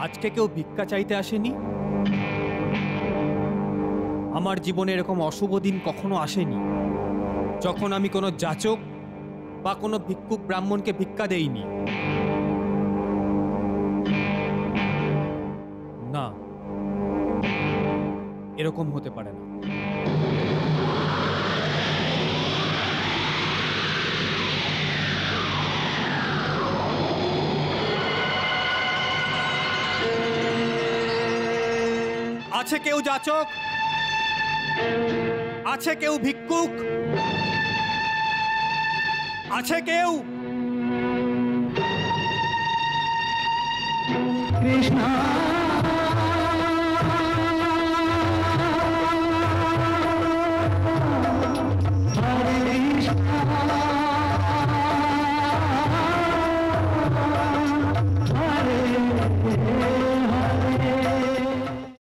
F: আজকে কেউ ভিক্ষা চাইতে আসেনি। আমার জীবনে এরকম অশুভ দিন কখনো আসেনি যখন আমি কোনো যাচক বা কোনো ভিক্ষুক ব্রাহ্মণকে ভিক্ষা দেইনি। না, এরকম হতে পারে না। আছে কেউ যাচক? আছে কেউ ভিক্ষুক? আছে কেউ?
M: কৃষ্ণ